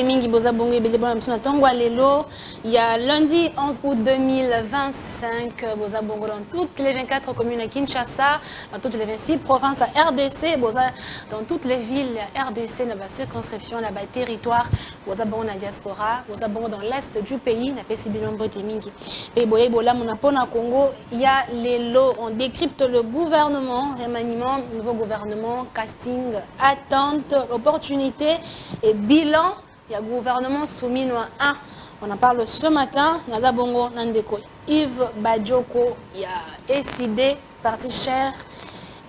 Mingi boza bongo ebele bona msuna tango lelo il y a lundi 11 août 2025 boza bongo dans toutes les 24 communes à Kinshasa, dans toutes les 26 provinces à RDC, boza dans toutes les villes à RDC, dans la circonscription, dans le territoire, boza bongo na diaspora, boza bongo dans l'est du pays, na pesi bilon bote mingi. Et boye bola mon apona Congo, il y a lelo, on décrypte le gouvernement, remaniement, nouveau gouvernement, casting, attente, opportunité et bilan. Il y a le gouvernement soumis à 1. On en parle ce matin. Naza Bongo Nandeko Yves Badjoko, il y a SID, parti cher.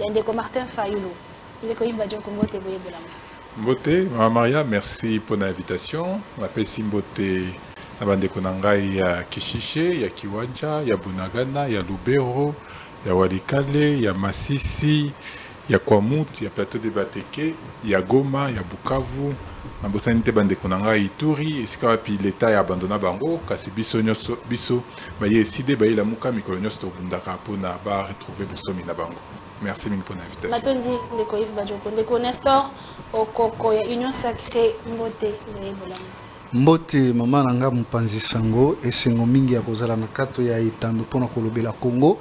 Il y a Ndeko Martin Fayoulou. Ndeko Yves Badjoko, Mbote Boye Bolama. Mbote, Mama Maria, merci pour l'invitation. On appelle Mbote Nabandeko Nangai, il y a Kishiche, il y a Kiwanja, il y a Bunagana, il y a Lubero, il y a Walikale, il y a Massissi, il y a Kwamut, il y a Plateau de Bateke, il y a Goma, il y a Bukavu. Nabosani te bandeko nanga Ituri esika wapi l'État ya abandona bango kasi biso nyonso biso baye eside baye la muka mikolo nyonso tobundaka mpona ba retrouver bosomi na bango. Merci mingi pour l'invitation. Natondi ndeko Yves Badjoko, ndeko Nestor Okoko ya Union Sacrée Mbote Bolama. Mbote mama nanga mpanzi sango esengo mingi ya kozala na kato ya etando mpona kolobela Congo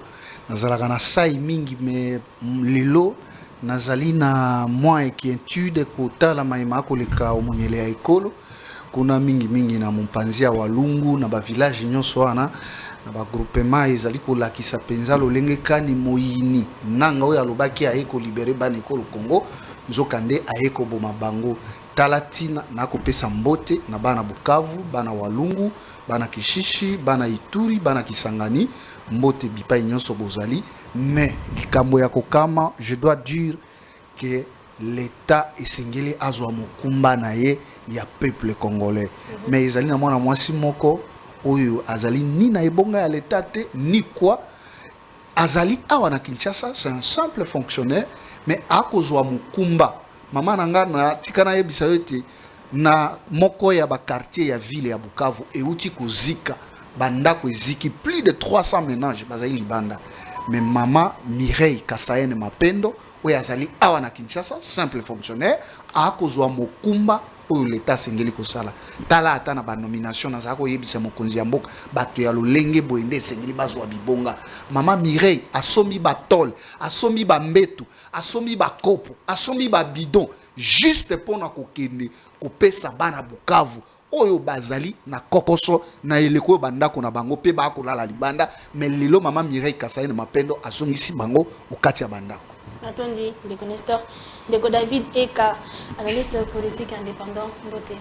nazalaka na sai mingi me lelo nazali na mwa inquiétude kotala maima koleka omonyele ya ekolo kuna mingi na mpanzi ya Walungu na ba village nyonso wana na ba groupement ezali kolakisa penza lolenge kani moyini nanga oyo alobaki ayeko libérer bana ekolo Congo nzokande ayeko boma bango talatina na kopesa mbote na bana Bukavu bana Walungu bana Kishishi bana Ituri bana Kisangani mbote bipai nyonso bozali. Mais likambo ya kokama, je dois dire que l'État esengeli azwa mokumba na ye ya peuple congolais. Mais ezali na mwana mwasi moko oyo azali ni na ebonga ya l'État te ni quoi. Azali awa na Kinshasa, c'est un simple fonctionnaire mais akozwa mokumba. Mama nanga na tikana yebisa yote na moko ya ba quartier ya ville ya Bukavu euti kozika bandako eziki plus de 300 ménages bazali libanda. Mais maman Mireille Kasaene Mapendo, où azali awa na Kinshasa, simple fonctionnaire, a kozwa mokumba où l'État sengeli kosala. Tala ata na ba nomination na zako yebisa mokonzi ya mboka, bato ya lolenge boende sengeli bazwa bibonga. Maman Mireille asomi ba tol, asomi ba mbetu, asomi ba kopo, asomi ba bidon, juste pona kokende kopesa bana Bukavu. Oyo bazali na kokoso na eleko bandako na bango pe ba kolala libanda mais lelo mama Mireille Kasaine Mapendo azongisi bango okati ya bandako. Atondi ndeko Nestor, ndeko David Eka, analyste politique indépendant Mbote.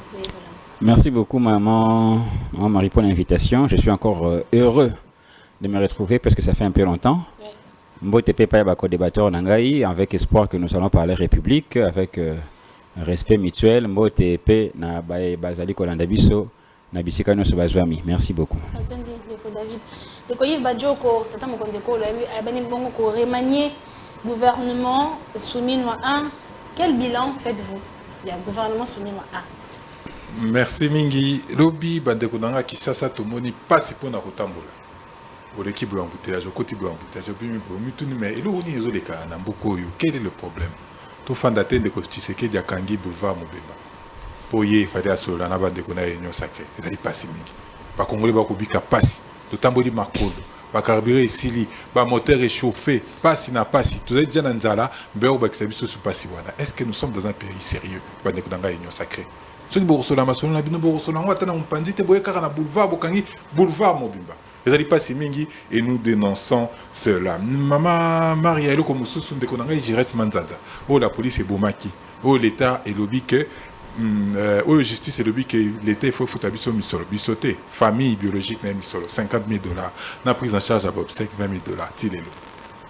Merci beaucoup maman Marie pour l'invitation. Je suis encore heureux de me retrouver parce que ça fait un peu longtemps. Mbote Pepa ba co-débatteur nangai avec espoir que nous allons parler République avec respect mutuel. Mbote pe na bazali kolanda biso na bisika nyonso bazwami. Merci beaucoup. Atondi ndeko David, ndeko Yves Badjoko, tata mokonzi ko lo abani bongo ko remanier gouvernement soumis à 1. Quel bilan faites-vous? Il y a un gouvernement soumis à 1. Merci mingi. Lobi bandeko nanga Kisasa tomoni pasi pona kotambola. Oleki bo embouteillage, okoti bo embouteillage, bimi bo mituni mais elo oni ezo leka na mboko yo. Quel est le problème? Tout fanda tende ko Tshisekedi ya kangi boulevard Mobemba. Poye fade asola na bandeko na Union Sacrée. Ezali pasi mingi. Ba Congolais ba kobika pasi. Totamboli makolo. Ba carburant esili, ba moteur échauffé, pasi na pasi. Tout ça déjà na nzala, mbeo ba kisabiso su pasi wana. Est-ce que nous sommes dans un pays sérieux? Bandeko nanga Union Sacrée. Soki bokosola masolo na bino bokosola ngata na mpanzi te boye kaka na boulevard bokangi boulevard Mobimba. Ezali pasi mingi et nous dénonçons cela. Maman Maria eloko mususu ndeko nanga Jiresse Manzanza. Oh la police est bomaki. Oh l'État est lobby que oh justice est lobby que l'État il faut foutre biso misolo bisoté famille biologique na misolo $50,000 na prise en charge à obsèque $20,000 tilelo.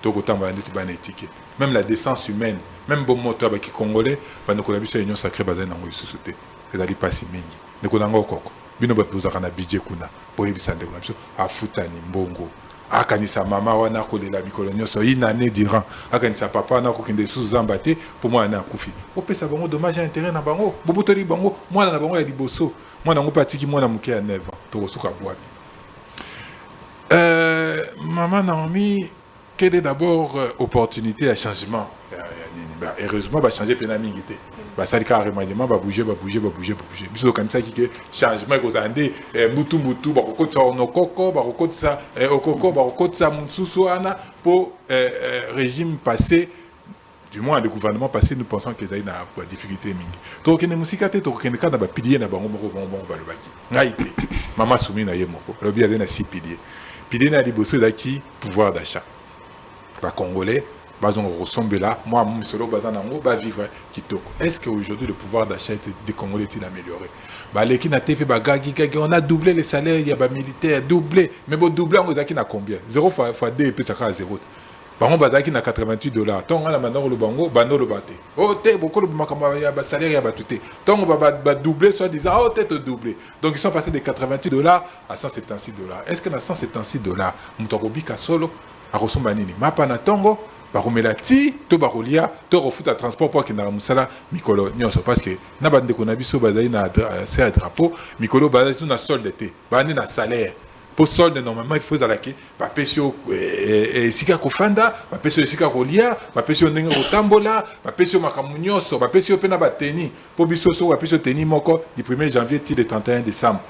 Tokotamba ndeti bana étiquette. Même la décence humaine, même bon moteur ba ki congolais bandeko na biso Union Sacrée bazali nango isusuté. Ezali pasi mingi. Ndeko nanga okoko. Bino ba bozaka na budget kuna. Boye bisande ko biso afutani mbongo. Akanisa mama wana kolela mikolo nyonso une année durant. Akanisa papa na ko kinde sous zambaté pour moi na kufi. Opesa bango dommage à intérêt na bango. Bobotoli bango mwana na bango ya liboso. Mwana ngo patiki mwana muke ya 9 ans. Tokosuka bwabi. Maman Naomi, quelle est d'abord opportunité à changement? Heureusement, va changer plein d'amitié. Ça dit carrément, va bouger. Bisous comme ça qui que changement que vous avez, mutu, va recoter ça au coco, va recoter ça au coco, va recoter ça mususuana pour régime passé. Du moins, le gouvernement passé, nous pensons qu'il y a une difficulté mingi. Donc, il y a une musique à tête, il y a un pilier, il y a un pilier. Maman Soumi na yemoko. Le bien a 6 piliers. Pilier na liboso daki pouvoir d'achat. Les Congolais, bazon ressemble là. Moi, mon solo bazan nango ba vivre kitoko. Est-ce qu'aujourd'hui le pouvoir d'achat des Congolais est amélioré? Bah les qui n'a fait bagagi, on a doublé les salaires, il y a ba militaires doublé. Mais bon doublé on a qui n'a combien? 0 fois 2 et puis ça à 0. Par exemple, bazaki na $88. Tant on a maintenant le bango, bano le baté. Oh t'es beaucoup le makamba ya ba salaire ya ba tuté. Tant on va doubler soit disant oh t'es doublé. Donc ils sont passés de $88 à $176. Est-ce que na $176 mutokobi ka solo a resomba nini? Mapa na tongo baromela ti to barolia to refuta transport pour que na musala mikolo nyonso parce que na bande ko na biso bazali na c'est drapeau mikolo bazali na solde te. Bande na salaire. Pour solde, normalement, il faut zalaki, pa pesio sika kofanda, pa pesio sika kolia, pa pesio nenga kotambola, pa pesio makamunyoso, pa pesio pena bateni, pour bisoso, pa pesio teni moko du 1er janvier til le 31 décembre.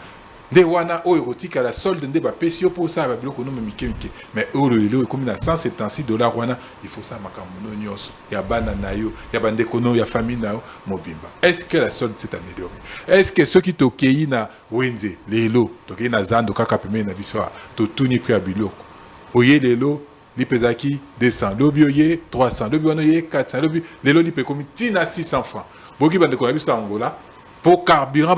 De wana o erotika la solde nde ba pesio pour ça ba biloko no mike. Mais o le comme na $176 wana, il faut ça makamuno nyonso. Ya bana na yo, ya bande kono, ya famille na yo mobimba. Est-ce que la solde s'est améliorée? Est-ce que ceux qui tokei na wenze lelo, tokei na zando kaka peme na biso to tuni pri abiloko. Oye lelo li pezaki 200, lobi oye 300, lobi oye 400, lobi lelo li pe komi tina 600 francs. Boki bande kono biso Angola. Pour carburant,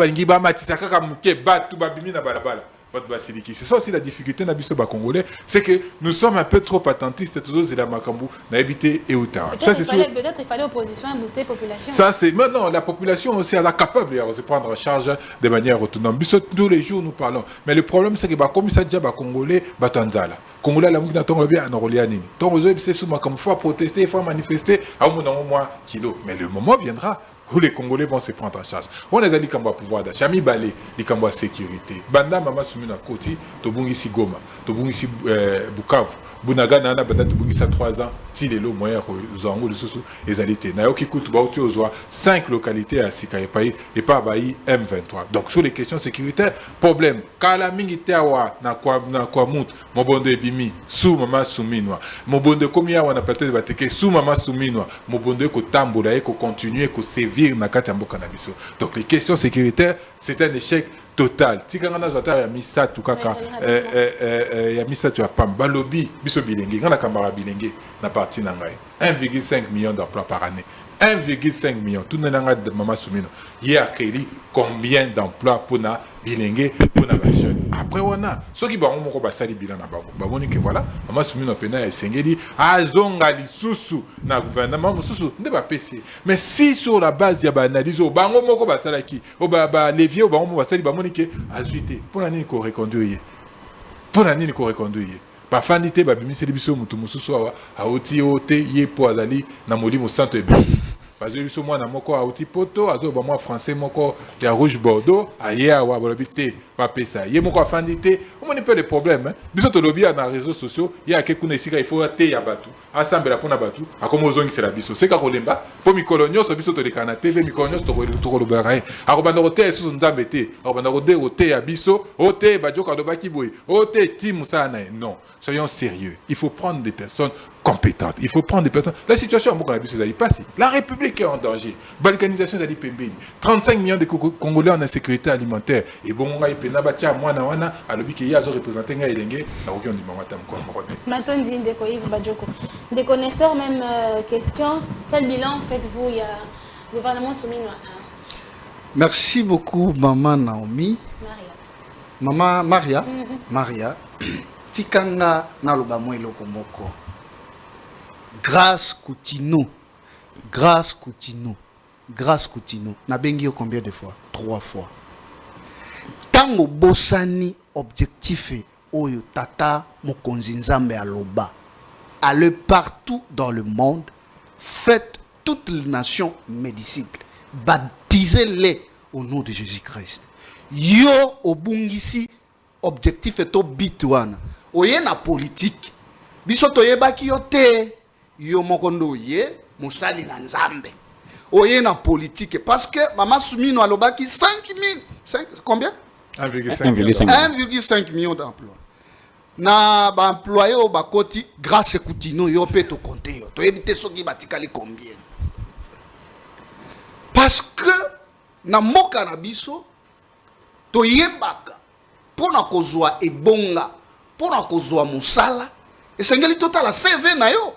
c'est ça aussi la difficulté congolais, c'est que nous sommes un peu trop attentistes tous les Makambu, n'a évité et Ottawa. Peut-être il fallait opposition et booster la population. Ça c'est maintenant la population aussi elle est capable de se prendre en charge de manière autonome. Tous les jours nous parlons, mais le problème c'est que comme ça déjà congolais batanzala. Congolais la mouki na tongo bien na rolia nini. Tongo zo c'est sous Makambu faut protester, faut manifester à un moment kilo, mais le moment viendra où les Congolais vont se prendre en charge. On a dit qu'on va pouvoir d'achat, mi balé, dit qu'on va sécurité. Banda mama soumi na koti, to bungi si Goma, to bungi si Bukavu. Bunaga nana banda to bungi sa 3 ans, ti lelo moyen zongo de sousou ezalité. Na yoki kutu ba uti ozwa 5 localités à Sika et pas bayi M23. Donc sur les questions sécuritaires, problème. Kala mingi tewa na kwa mut, mobondo ebimi, sous mama souminwa. Mobondo komia wana peut-être bateke sous mama souminwa. Mobondo ko tambola ko continuer ko sévir na kati mboka na biso. Donc les questions sécuritaires, c'est un échec total. Tikangana zata ya misa tukaka ya misa tu pamba lobby biso bilenge ngana kambara bilenge na parti na ngai 1,5 million d'emplois par année. 1,5 million. Tout le monde de Mama Soumino. Il a créé combien d'emplois pour na bilenge pour na jeune. Après on a ceux qui vont mon basali bilan na bango. Ba boni que voilà, Mama Soumino pena esengeli azonga lisusu na gouvernement mususu ne ba PC. Mais si sur la base ya ba analyse au bango moko basala ki o ba levier au bango basali ba moni que azuité pour la nini ko reconduire. Pour la nini ko reconduire. Bafandite babimiseli biso mutu mususu awa auti ote ye po azali na molimo santo ebe parce que biso mwana moko auti poto azo ba moi français moko ya rouge bordeaux aye awa bolobi te ba pesa ye moko afandite on moni peu de problème biso to lobi na réseaux sociaux ya ke kuna isika il faut te ya batu asambela pona batu akomo zongi sela biso seka kolemba po mikolonyo so biso to de kana TV mikolonyo to ko lobera rien akobanda ko te susu nzambe te akobanda ko de ote ya biso ote ba joka do baki boy ote timu sana non. Soyons sérieux. Il faut prendre des personnes compétentes. Il faut prendre des personnes. La situation à Moukanabi, c'est passé. La République est en danger. Balkanisation d'Ali Pembeni. 35 millions de Congolais en insécurité alimentaire. Et bon, on a eu Penabatia, Moana, à l'objet qu'il y a représenté un Elenge, la région du Mamatam. Maintenant, Ndeko Yves Badjoko. Ndeko Nestor, même question. Quel bilan faites-vous? Il y a le gouvernement soumis à... Merci beaucoup, Maman Naomi. Maria. Maman Maria. Maria. Tikanga naloba mo eloko moko. Grâce Coutinho. Nabengi yo combien de fois? 3 fois. Tango bosani objectif oyo tata mokonzi nzambe aloba. Allez partout dans le monde, faites toutes les nations médicales. Baptisez-les au nom de Jésus-Christ. Yo obungisi objectif est au bitouana. oye na politique biso toyebaki yo te yo mokondo ye musali na nzambe oye na politique parce que Mama Soumino alobaki 5 combien 1,5 million d'emplois na ba employé au bakoti grâce Koutino yo pe to compter yo to ebite soki batikali combien parce que na moka na biso to yebaka pona kozwa ebonga pona kozwa musala esengeli totala CV na yo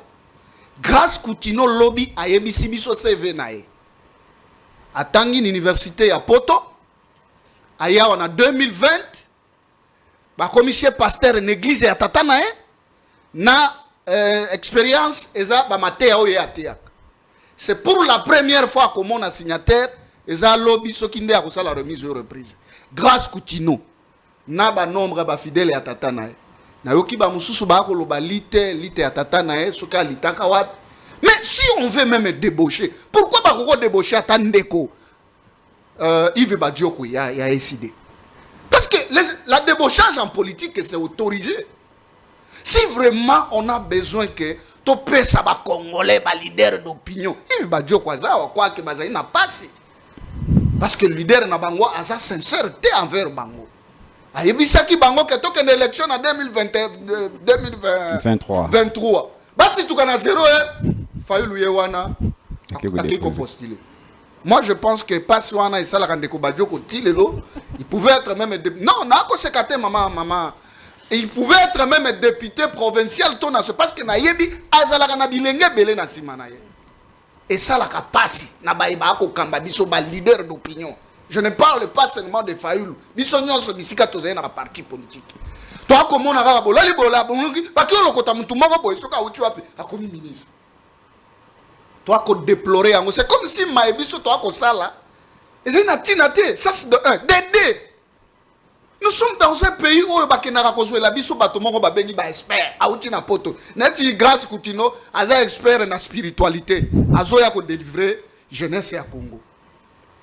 grâce Koutino lobby ayebisi biso CV na ye atangi l'université ya Poto aya on a 2020 ba commissaire pasteur en église ya tata na ye na expérience eza ba matea oyo ya teak c'est pour la première fois que mon signataire eza lobby soki nde akosala remise ou reprise grâce Koutino na ba nombre ba fidèle ya tata na ye na yoki ba mususu ba koloba lite ya tata na ye soka litaka wat. Mais si on veut même débaucher, pourquoi pas qu'on débaucher à Tandeko Yves Badioko y a décidé. Parce que la débauchage en politique, c'est autorisé. Si vraiment on a besoin que topé ça va congolais, va leader d'opinion, Yves Badioko quoi que Bazaï n'a pas si. Parce que le leader n'a bango a sa sincérité envers bango. Ayebisaki bango que toque une élection en 2023. Bah si tu connais 0 moi je pense que Paswana et Salakandeko Badioko Tilelo, il pouvait être même non, n'a pas sécaté maman. Il pouvait être même député provincial parce que nayebi azalaka bilenge belé na simanaye. Et ça la capacité na baïba ko kamba biso ba leader d'opinion. Je ne parle pas seulement de Fayoulou. Biso nyonso bisika tozali na parti politique. Toi comment on a bolali bolabongi parce que lokota mutu moko boy soka uti wapi akomi ministre. Toi qu'on déplorer en c'est comme si maïbiso toi qu'on ça là. Et c'est natinate ça c'est de 1 d'aider. Nous sommes dans un pays où bakenara kozwe la biso bato moko ba bengi ba expert auti na poto. Neti grâce Koutino aza expert na spiritualité. Azoya ko délivrer jeunesse ya Congo.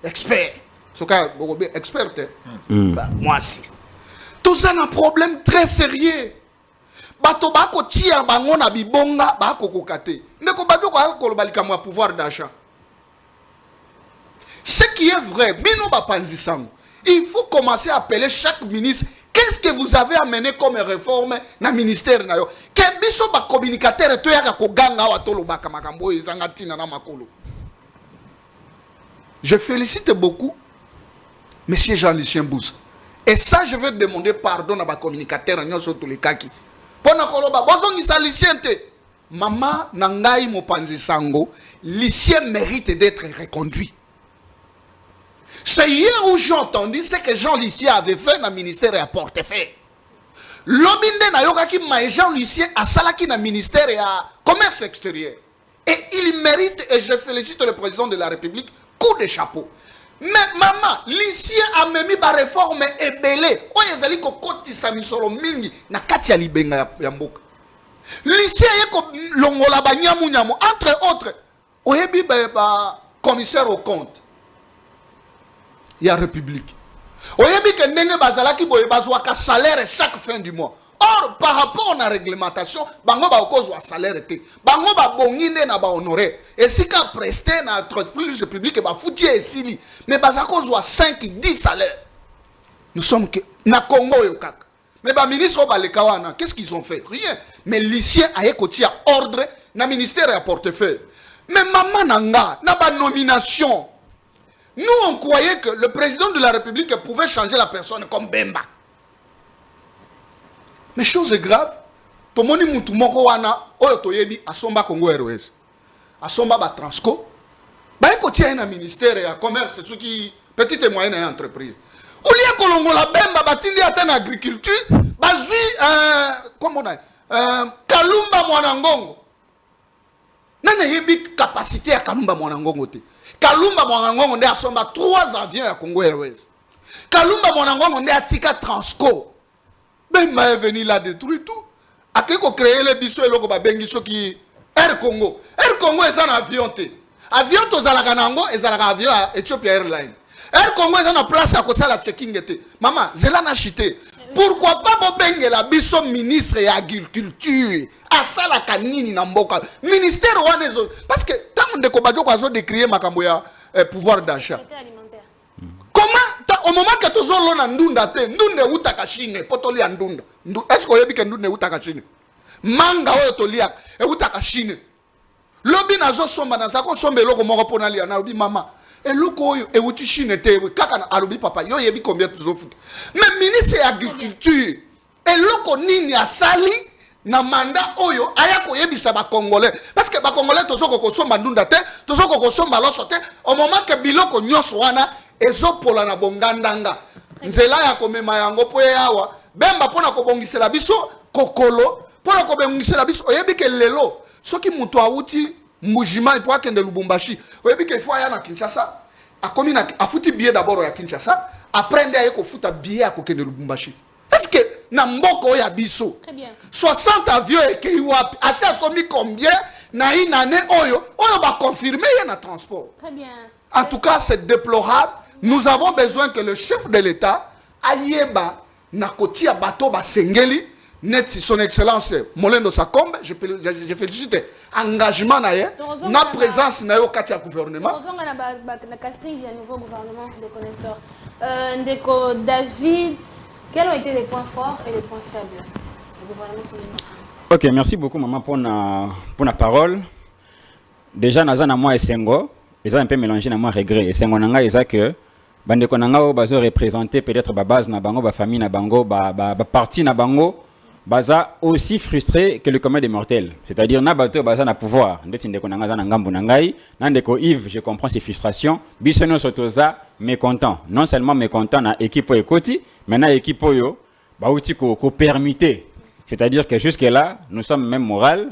Expert. Soka bokobe expert. Bah moi aussi. Tout ça un problème très sérieux. Bato bako tia bango na bibonga bako kokate. Ndeko bato ko kolobalika mo pouvoir d'achat. Ce qui est vrai, bino ba panzisango. Il faut commencer à appeler chaque ministre. Qu'est-ce que vous avez amené comme réforme na ministère na yo? Que biso ba communicateur to yaka ko ganga wa tolo baka makambo ezanga tina na makolo. Je félicite beaucoup monsieur Jean-Lucien Boussa. Et ça, je vais demander pardon à ma communicateur, nous sommes tous les kaki. Pona koloba, bozongi sa liciente. Maman nangai mopanzi sango, l'icien mérite d'être reconduit. C'est hier où j'ai entendu ce que Jean Lucien avait fait dans le ministère à portefeuille. L'obinde na yokaki ma Jean Lucien a salaki dans le ministère à commerce extérieur. Et il mérite, et je félicite le président de la République, coup de chapeau. Mais maman, l'ici a même mis la réforme et belé. Oye zali ko kotisa misolo mingi na kati ya libenga ya mboka. L'ici a ko longola ba nyamu entre autres. Oye bi ba commissaire au compte. Ya République. Oye bi ke ndenge bazalaki boye bazwa ka salaire chaque fin du mois. Or, par rapport à la réglementation, bango ba okozwa salaire te. Bango ba bongine na ba honoré. Et si ka presté na entreprise publique ba fouti esili. Mais bazako zwa 5-10 salaires. Nous sommes que na Congo yo kaka. Mais ba ministre ba lekawana, qu'est-ce qu'ils ont fait? Rien. Mais l'icien a ekoti à ordre na ministère à portefeuille. Mais maman nanga na ba nomination. Nous on croyait que le président de la République pouvait changer la personne comme Bemba. Mais chose grave, tomoni mutu moko wana oyo toyebi asomba Congo Airways. Asomba ba Transco. Ba ekotia na ministère ya commerce soki petite et moyenne entreprise. Olia kolongola Bemba batindi ata na agriculture, bazui comment on a Kalumba Mwanangongo. Nane yembi capacité ya Kalumba Mwanangongo te. Kalumba Mwanangongo nde asomba 3 avions ya Congo Airways. Kalumba Mwanangongo nde atika Transco. Bemba est venu là détruire tout. A qui créé les bisous et le bengi qui Air Congo. Air Congo est un avion té. Avion to zalaganango et zalaga avion Ethiopia Airlines. Air Congo est en place à cause de la checking té. Maman, zela na chité. Pourquoi pas bobengela biso ministre de l'agriculture asala kanini na mboka ministère wanezo parce que tant de kobajo kwazo décrier makambo ya pouvoir d'achat. Comment au moment que tozo lona ndunda te ndunde utaka Chine potoli ya ndunda. Est-ce que yebi ke ndunde utaka Chine? Manga oyo tolia utaka Chine. Lobi nazo somba na zako sombe loko moko pona lia na lobi mama. Et loko yo euti Chine te kaka na alobi papa yo yebi combien tuzo futa. Mais ministre de l'agriculture et loko nini asali na manda oyo aya ko yebisa ba congolais parce que ba congolais tozo ko somba ndunda te tozo ko somba loso te au moment que biloko nyoso wana ezopola na bongandanga nzela ya komema yango po yawa bemba pona ko bongisela biso kokolo pona ko bongisela biso oyebi ke lelo soki mutu auti Mujima ipo akende Lubumbashi. Oyebi ke ifo aya na Kinshasa. Akomi na afuti billet d'abord ya Kinshasa, après nde ayeko futa billet akokende Lubumbashi. Est-ce que na mboko ya biso? Très bien. 60 avions eke wapi? Asi asomi combien na une année oyo ba confirmer na transport. Très bien. En tout cas, c'est déplorable. Nous avons besoin que le chef de l'État ayeba na kotia bato ba sengeli net son excellence Molendo Sakombe, je félicite engagement na présence na yo kati ya gouvernement. Tozonga na casting du nouveau gouvernement de Conestor. Ndeko David, quels ont été les points forts et les points faibles du gouvernement Souminwa? Ok, merci beaucoup maman pour la parole. Déjà naza na moi esengo, ils ont un peu mélangé na moi regret. Esengo nanga eza que bandeko nanga o bazo représenter peut-être ba base na bango, ba famille na bango, ba parti na bango. Baza aussi frustré que le commun des mortels. C'est-à-dire, Nabato Baza n'a pouvoir. Ndeko Nangaza Nangambu Nangai, Nandeko Yves, je comprends ses frustrations. Bissono Sotoza, mécontent. Non seulement mécontent na équipe Ekoti, mais na équipe Oyo, Baouti ko permité. C'est-à-dire que jusque-là, nous sommes même moral,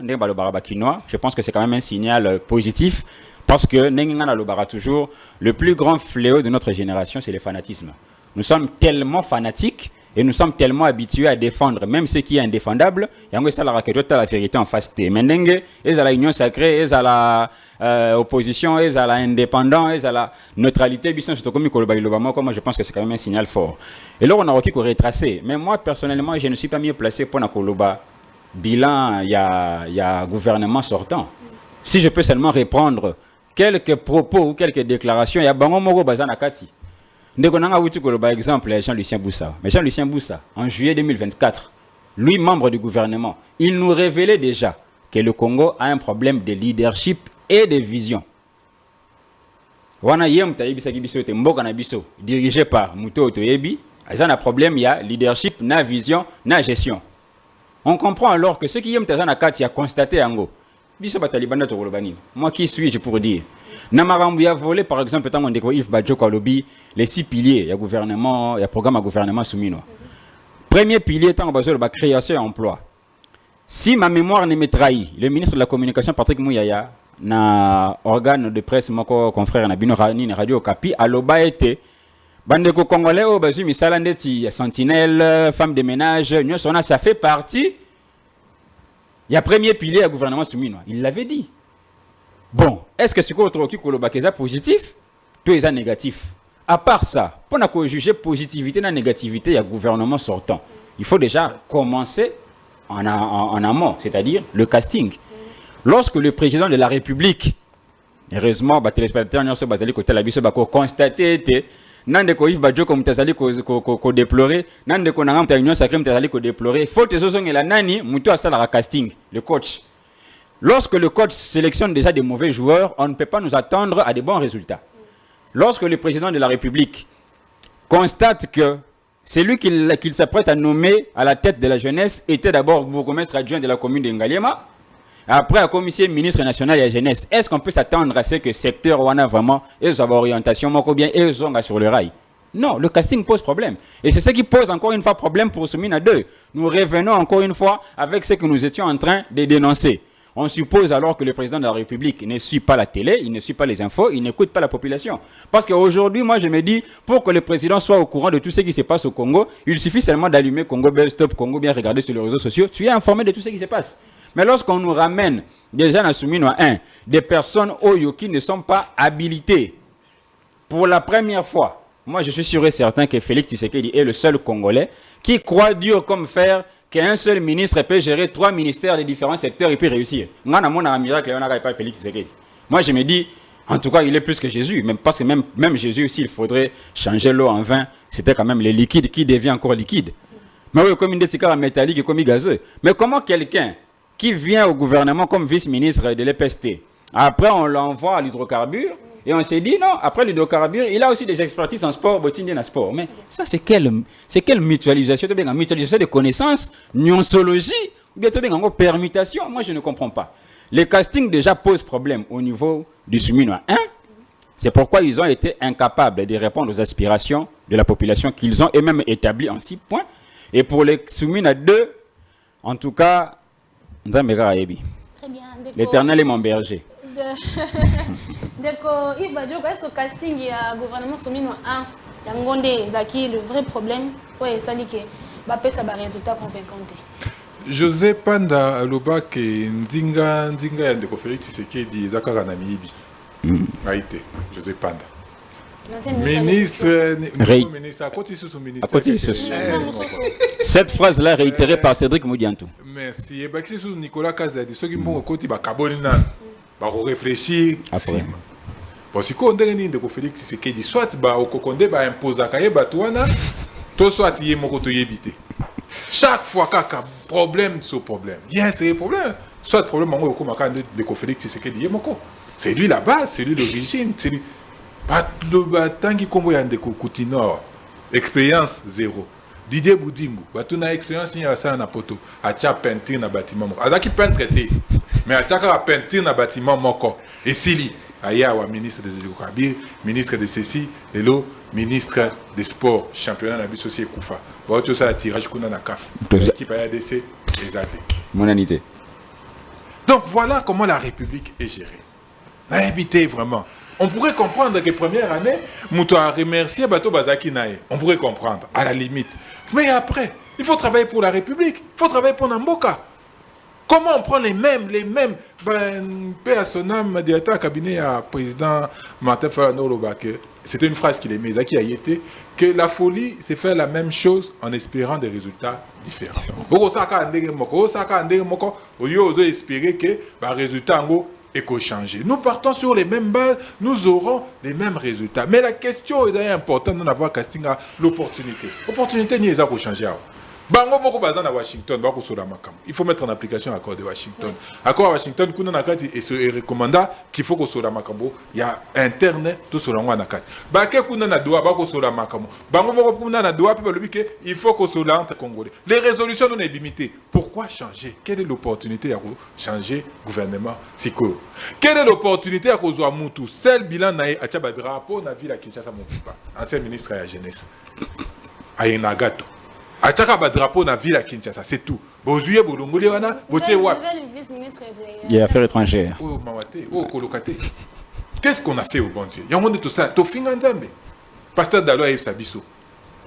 je pense que c'est quand même un signal positif, parce que Nengana Lobara toujours, le plus grand fléau de notre génération, c'est le fanatisme. Nous sommes tellement fanatiques, et nous sommes tellement habitués à défendre, même ce qui est indéfendable, il y a la vérité en face. Mais ils ont la union sacrée, ils ont la opposition, ils ont l'indépendance, ils ont la neutralité. Moi, je pense que c'est quand même un signal fort. Et là, on a retracé. Mais moi, personnellement, je ne suis pas mieux placé pour Nakoloba. Bilan, il y a gouvernement sortant. Si je peux seulement reprendre quelques propos ou quelques déclarations, il y a Bango Moro Bazanakati. Par exemple, Jean-Lucien Boussa. Mais Jean-Lucien Boussa, en juillet 2024, lui, membre du gouvernement, il nous révélait déjà que le Congo a un problème de leadership et de vision. Dirigé par Mouto Otoyebi, il y a un problème, il y a leadership, na vision, na gestion. On comprend alors que ceux qui aiment Tazanakati a constaté en Go. Moi qui suis-je pour dire? Namarambu a volé par exemple Yves Badjoko Alobi les 6 piliers, il y a gouvernement, il y a programme à gouvernement Souminwa. Premier pilier étant la création et emploi. Si ma mémoire ne me trahit, le ministre de la communication Patrick Mouyaya na organe de presse moko confrère na bino radio Okapi aloba été bandeko congolais au bazu misala ndeti sentinelle, femme de ménage, ça fait partie. Il y a premier pilier à gouvernement Souminwa, il l'avait dit. Bon, est-ce que ce qu'on est positif, tout est négatif? À part ça, pour juger positivité et négativité, il y a gouvernement sortant. Il faut déjà commencer en amont, c'est-à-dire le casting. Lorsque le président de la République, heureusement, les téléspectateurs ont constaté que Nande ko Yves Badjoko mutazali ko déplorer, Nande ko nanga mutayunion sacré mutazali ko déplorer. Faut que ce la nani mutu asala la casting, le coach. Lorsque le coach sélectionne déjà des mauvais joueurs, on ne peut pas nous attendre à des bons résultats. Lorsque le président de la République constate que celui qu'il s'apprête à nommer à la tête de la jeunesse était d'abord bourgmestre adjoint de la commune de Ngaliema, après à commissaire ministre national de la jeunesse, est-ce qu'on peut s'attendre à ce que le secteur ou a vraiment une orientation ou bien ils ont sur le rail? Non, le casting pose problème. Et c'est ce qui pose encore une fois problème pour Soumina 2. Nous revenons encore une fois avec ce que nous étions en train de dénoncer. On suppose alors que le président de la République ne suit pas la télé, il ne suit pas les infos, il n'écoute pas la population. Parce qu'aujourd'hui, moi je me dis, pour que le président soit au courant de tout ce qui se passe au Congo, il suffit seulement d'allumer Congo Bell Stop, Congo bien regarder sur les réseaux sociaux, tu es informé de tout ce qui se passe. Mais lorsqu'on nous ramène des gens à Souminoa 1, des personnes qui ne sont pas habilitées, pour la première fois, moi je suis sûr et certain que Félix Tshisekedi est le seul Congolais qui croit dur comme fer qu'un seul ministre peut gérer 3 ministères de différents secteurs et puis réussir. Moi, je suis un miracle, pas Félix Tshisekedi. Moi, je me dis, en tout cas, il est plus que Jésus. Même parce que même Jésus, s'il faudrait changer l'eau en vin, c'était quand même le liquide qui devient encore liquide. Mais oui, comme une déticare métallique et comme une gazeux. Mais comment quelqu'un qui vient au gouvernement comme vice-ministre de l'EPST, après on l'envoie à l'hydrocarbure, et on s'est dit, non, après l'hydrocarbure, il a aussi des expertises en sport, en sport. Mais ça, c'est quelle mutualisation? Une mutualisation de connaissances, nuancologie, ou bien en permutation? Moi, je ne comprends pas. Les castings déjà posent problème au niveau du Souminois 1. C'est pourquoi ils ont été incapables de répondre aux aspirations de la population qu'ils ont eux-mêmes établies en 6 points. Et pour les Souminois 2, en tout cas, Très bien. l'Éternel est mon berger. Donc, Yves Badjoko, est-ce que le casting du gouvernement Souminois 1, Yangonde, Zaki, le vrai problème, ouais, ça dit que ça va résultat convaincant. José Panda aloba ke ndinga ya ndeko Félix Tshisekedi ezakaka na miyibi. Aïté, José Panda. Ministre à côté sous ministre. Cette phrase-là réitérée par Cédric Moudiantou. Merci. Et bien, si sous Nicolas Kazadi, ceux qui m'ont côté, bah kabonina, bah réfléchir. Après. Bon, si on dit que Félix Tshisekedi soit bah au Kokonde bah impose à Kaye bah touana, tout soit y est mon côté évité. Chaque fois qu'il y a un problème sur problème, il y a un problème. Soit problème en gros comme de Félix Tshisekedi c'est lui là-bas, c'est lui l'origine, c'est lui. Tant qu'il combo yande Coutinor, expérience zéro. Didier Boudimou, tu as expérience ni ça na poto, a tia peinture na bâtiment moko. Azaki peintre té, mais a tia ka peinture na bâtiment moko. Et sili, aya wa ministre des Éducations, ministre de ceci, lelo ministre des Sports, championnat na biso si Koufa. Ba to ça tirage kuna na CAF. L'équipe ADC exalté. Monanité. Donc voilà comment la République est gérée. On a habité vraiment. On pourrait comprendre que première année, Moutou a remercié Bato Bazaki Nae. On pourrait comprendre, à la limite. Mais après, il faut travailler pour la République. Il faut travailler pour Namboka. Comment on prend les mêmes, paix à son âme, directeur cabinet à président Martin Fayano, c'était une phrase qu'il aimait, Zaki a été, que la folie, c'est faire la même chose en espérant des résultats différents. On espérer que le résultat est changé. Nous partons sur les mêmes bases, nous aurons les mêmes résultats. Mais la question est d'ailleurs importante de n'avoir casting à l'opportunité. L'opportunité n'est pas changer. Bango moko bazana à Washington, bako sola makam. Il faut mettre en application l'accord de Washington. Accord à Washington, kuna nakati et se recommanda qu'il faut que sola makambo. Il y a interne tout sola ngwa nakati. Bake kuna na doa bako sola makamo. Bango moko kuna na doa puis le il faut que sola entre congolais. Les résolutions non limitées. Pourquoi changer? Quelle est l'opportunité à changer gouvernement siko? Quelle est l'opportunité à cause de Moutou? Seul bilan nae a tchaba drapeau na ville à Kinshasa mon papa. Ancien ministre à la jeunesse. Ayenagato. Achaka ba drapeau na ville à Kinshasa, c'est tout. Bozuye bolongole wana, botie wa. Il y a affaires étrangères. Oh mawate, oh kolokate. Qu'est-ce qu'on a fait au bon Dieu? Yango tout ça, to finga nzambe. Pasteur Dalo a sabiso.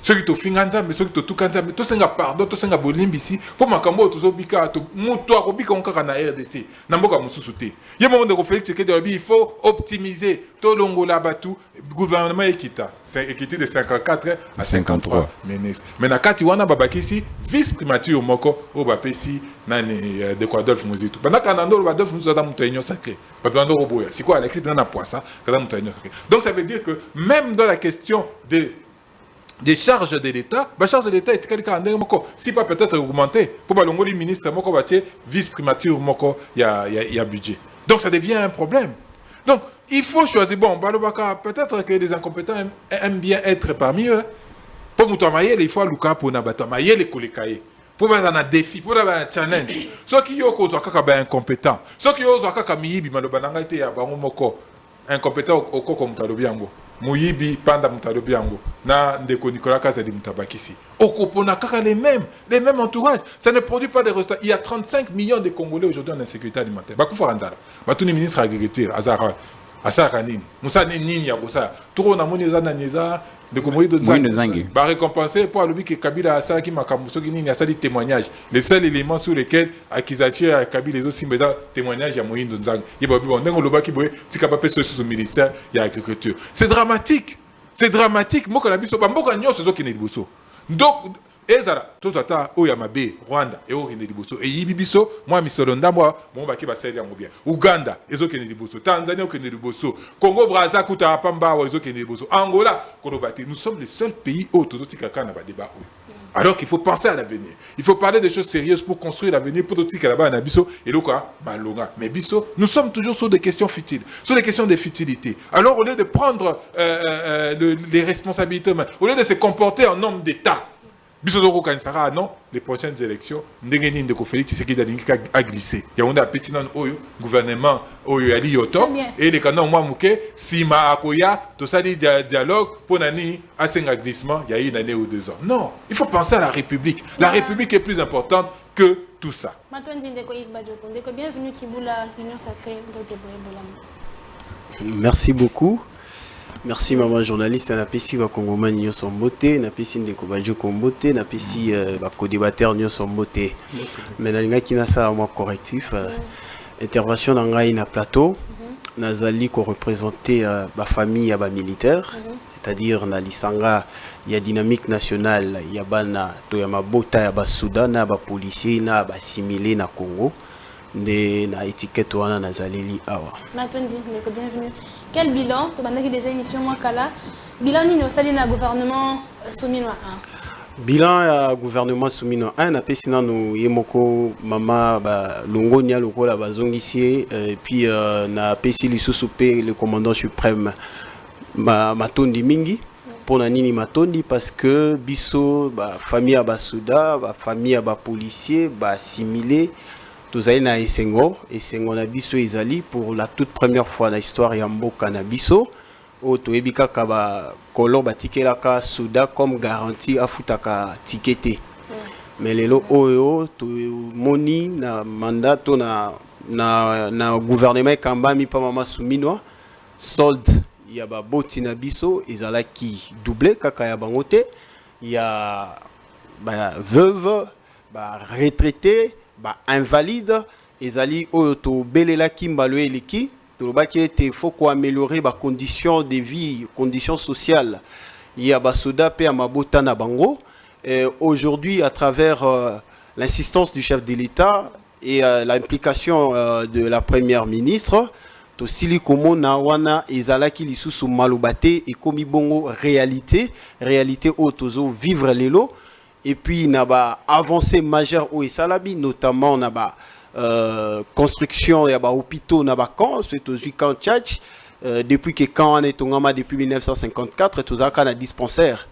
Ceux qui to finga nzambe, ceux qui to tuka nzambe, to senga pardon, to senga bolimbisi, po makambo to zobika to muto akobika onka na RDC. Na mboka mususu te. Ye moment de Félix Tshisekedi, il faut optimiser to longola batu gouvernement équita. C'est équité de 54 à 53 ministres. Mais na kati wana babakisi vice primature moko o bapesi nani de Adolphe Muzitu. Bana kanando Adolphe Muzitu da mutenyo sacré. Babando roboya. C'est quoi Alexis na poisson, kada mutenyo sacré. Donc ça veut dire que même dans la question des charges de l'État, la charge de l'État est quelqu'un moko. Si pas peut-être augmenté, pour balongoli ministre moko batie vice primature moko y a budget. Donc ça devient un problème. Donc il faut choisir. Bon, peut-être que les incompétents aiment bien être parmi eux. Pour Moutamaye, il faut aluka pour Nabatomaye les kolekaye. Pour avoir un défi, pour avoir un challenge. Ceux qui ont cause à incompétent, ceux qui ont à miyibi malobananga été à Baromoko, incompétent au Koko Mutalobiango. Muyibi panda Mutalobiango. Na ndeko Nicolas Kazadi Mutabakisi. Okopona kaka les mêmes entourages. Ça ne produit pas de résultats. Il y a 35 millions de Congolais aujourd'hui en insécurité alimentaire. Bakou Faranzara. Batuni ministre de l'Agriculture, Azara. Asaka nini musa nini ya kosa turo na moni zana niza de komoi de zangi ba récompenser pour alobi que Kabila asala ki makambo soki nini asali témoignage les seuls éléments sur lesquels accusation à Kabila les autres simba témoignage ya moyindo nzangi yeba bi ndenge loba ki boye tika pa peso sur ministère ya agriculture. C'est dramatique. C'est dramatique. Moi, quand on a vu ça, mboka nyonso zo kene liboso. Donc, ezara, tout ata oyamabe, Rwanda, et o kene liboso. Et yibibiso, moi misolonda, moi, mon baki ba seri yango bien. Uganda, ezo kene liboso. Tanzanie o kene liboso. Congo Brazza kuta apamba o ezo kene liboso. Angola, kolobati. Nous sommes les seuls pays où tout tika na ba débat. Alors qu'il faut penser à l'avenir. Il faut parler des choses sérieuses pour construire l'avenir. Pour tout ce là-bas, Bisso et Loka, Malonga. Mais Bisso, nous sommes toujours sur des questions futiles, sur des questions de futilité. Alors, au lieu de prendre les responsabilités, au lieu de se comporter en homme d'État, Bisso Doro Kansara, non, les prochaines élections, Ndengeni Ndeko Félix Tshisekedi a glissé. Il y a un petit gouvernement Oyo Ali Yoto et les canons Mouke, Sima Akoya, tout ça dit dialogue pour Nani à un glissement il y a une année ou 2 ans. Non, il faut penser à la République. La République est plus importante que tout ça. Bienvenue Kiboula, l'Union Sacrée. Merci beaucoup. Merci maman journaliste, na pesi ba Kongomani nyoso mbote, na pesi ndeko bajo kombote, na pesi ba co-débatteur nyoso mbote. Mais na linga kina sa moi correctif intervention dans ngai na plateau, nazali ko représenter ba famille ya ba militaire, c'est-à-dire na lisanga ya dynamique nationale ya bana to ya mabota ya ba Soudan na ba policier na ba similé na Congo. Na étiquette wana nazaleli awa. Matondi, bienvenue. Quel bilan? Tu as déjà émission Mwakala. Bilan ni osali na gouvernement Soumino 1. Bilan gouvernement Soumino 1 na pesina no yemoko mama ba longonia lokola bazongisi et puis na pesi lisusu pe le commandant suprême Matondi mingi. Pour nini Matondi parce que biso ba famille ba Souda, ba famille ba policier ba assimilé. Nous allons à Essengo, Essengo na biso ezali pour la toute première fois dans l'histoire ya mboka na biso o toyebika ka ba kolo batikelaka Souda comme garantie afutaka tikete. Mais lelo oyo to moni na mandat to na gouvernement kambami pa mama Soumino solde ya ba boti na biso ezalaki doublé kaka ya bangote ya ba veuve ba retraité ba invalide ezali oyo to belela kimbalo eleki to baki ete faut ko améliorer ba conditions de vie, conditions sociales ya ba soda pe amabota na bango. Aujourd'hui à travers l'insistance du chef de l'État et l'implication de la première ministre to sili komona wana ezalaki lisusu malobate et komi bongo réalité oyo tozo vivre lelo. Et puis, il y a avancé majeur au Salabi, notamment il y a construction, il y a hôpitaux, il y a camp, c'est aux camp Tchatch. Depuis que quand on est au depuis 1954, il y a un dispensaire.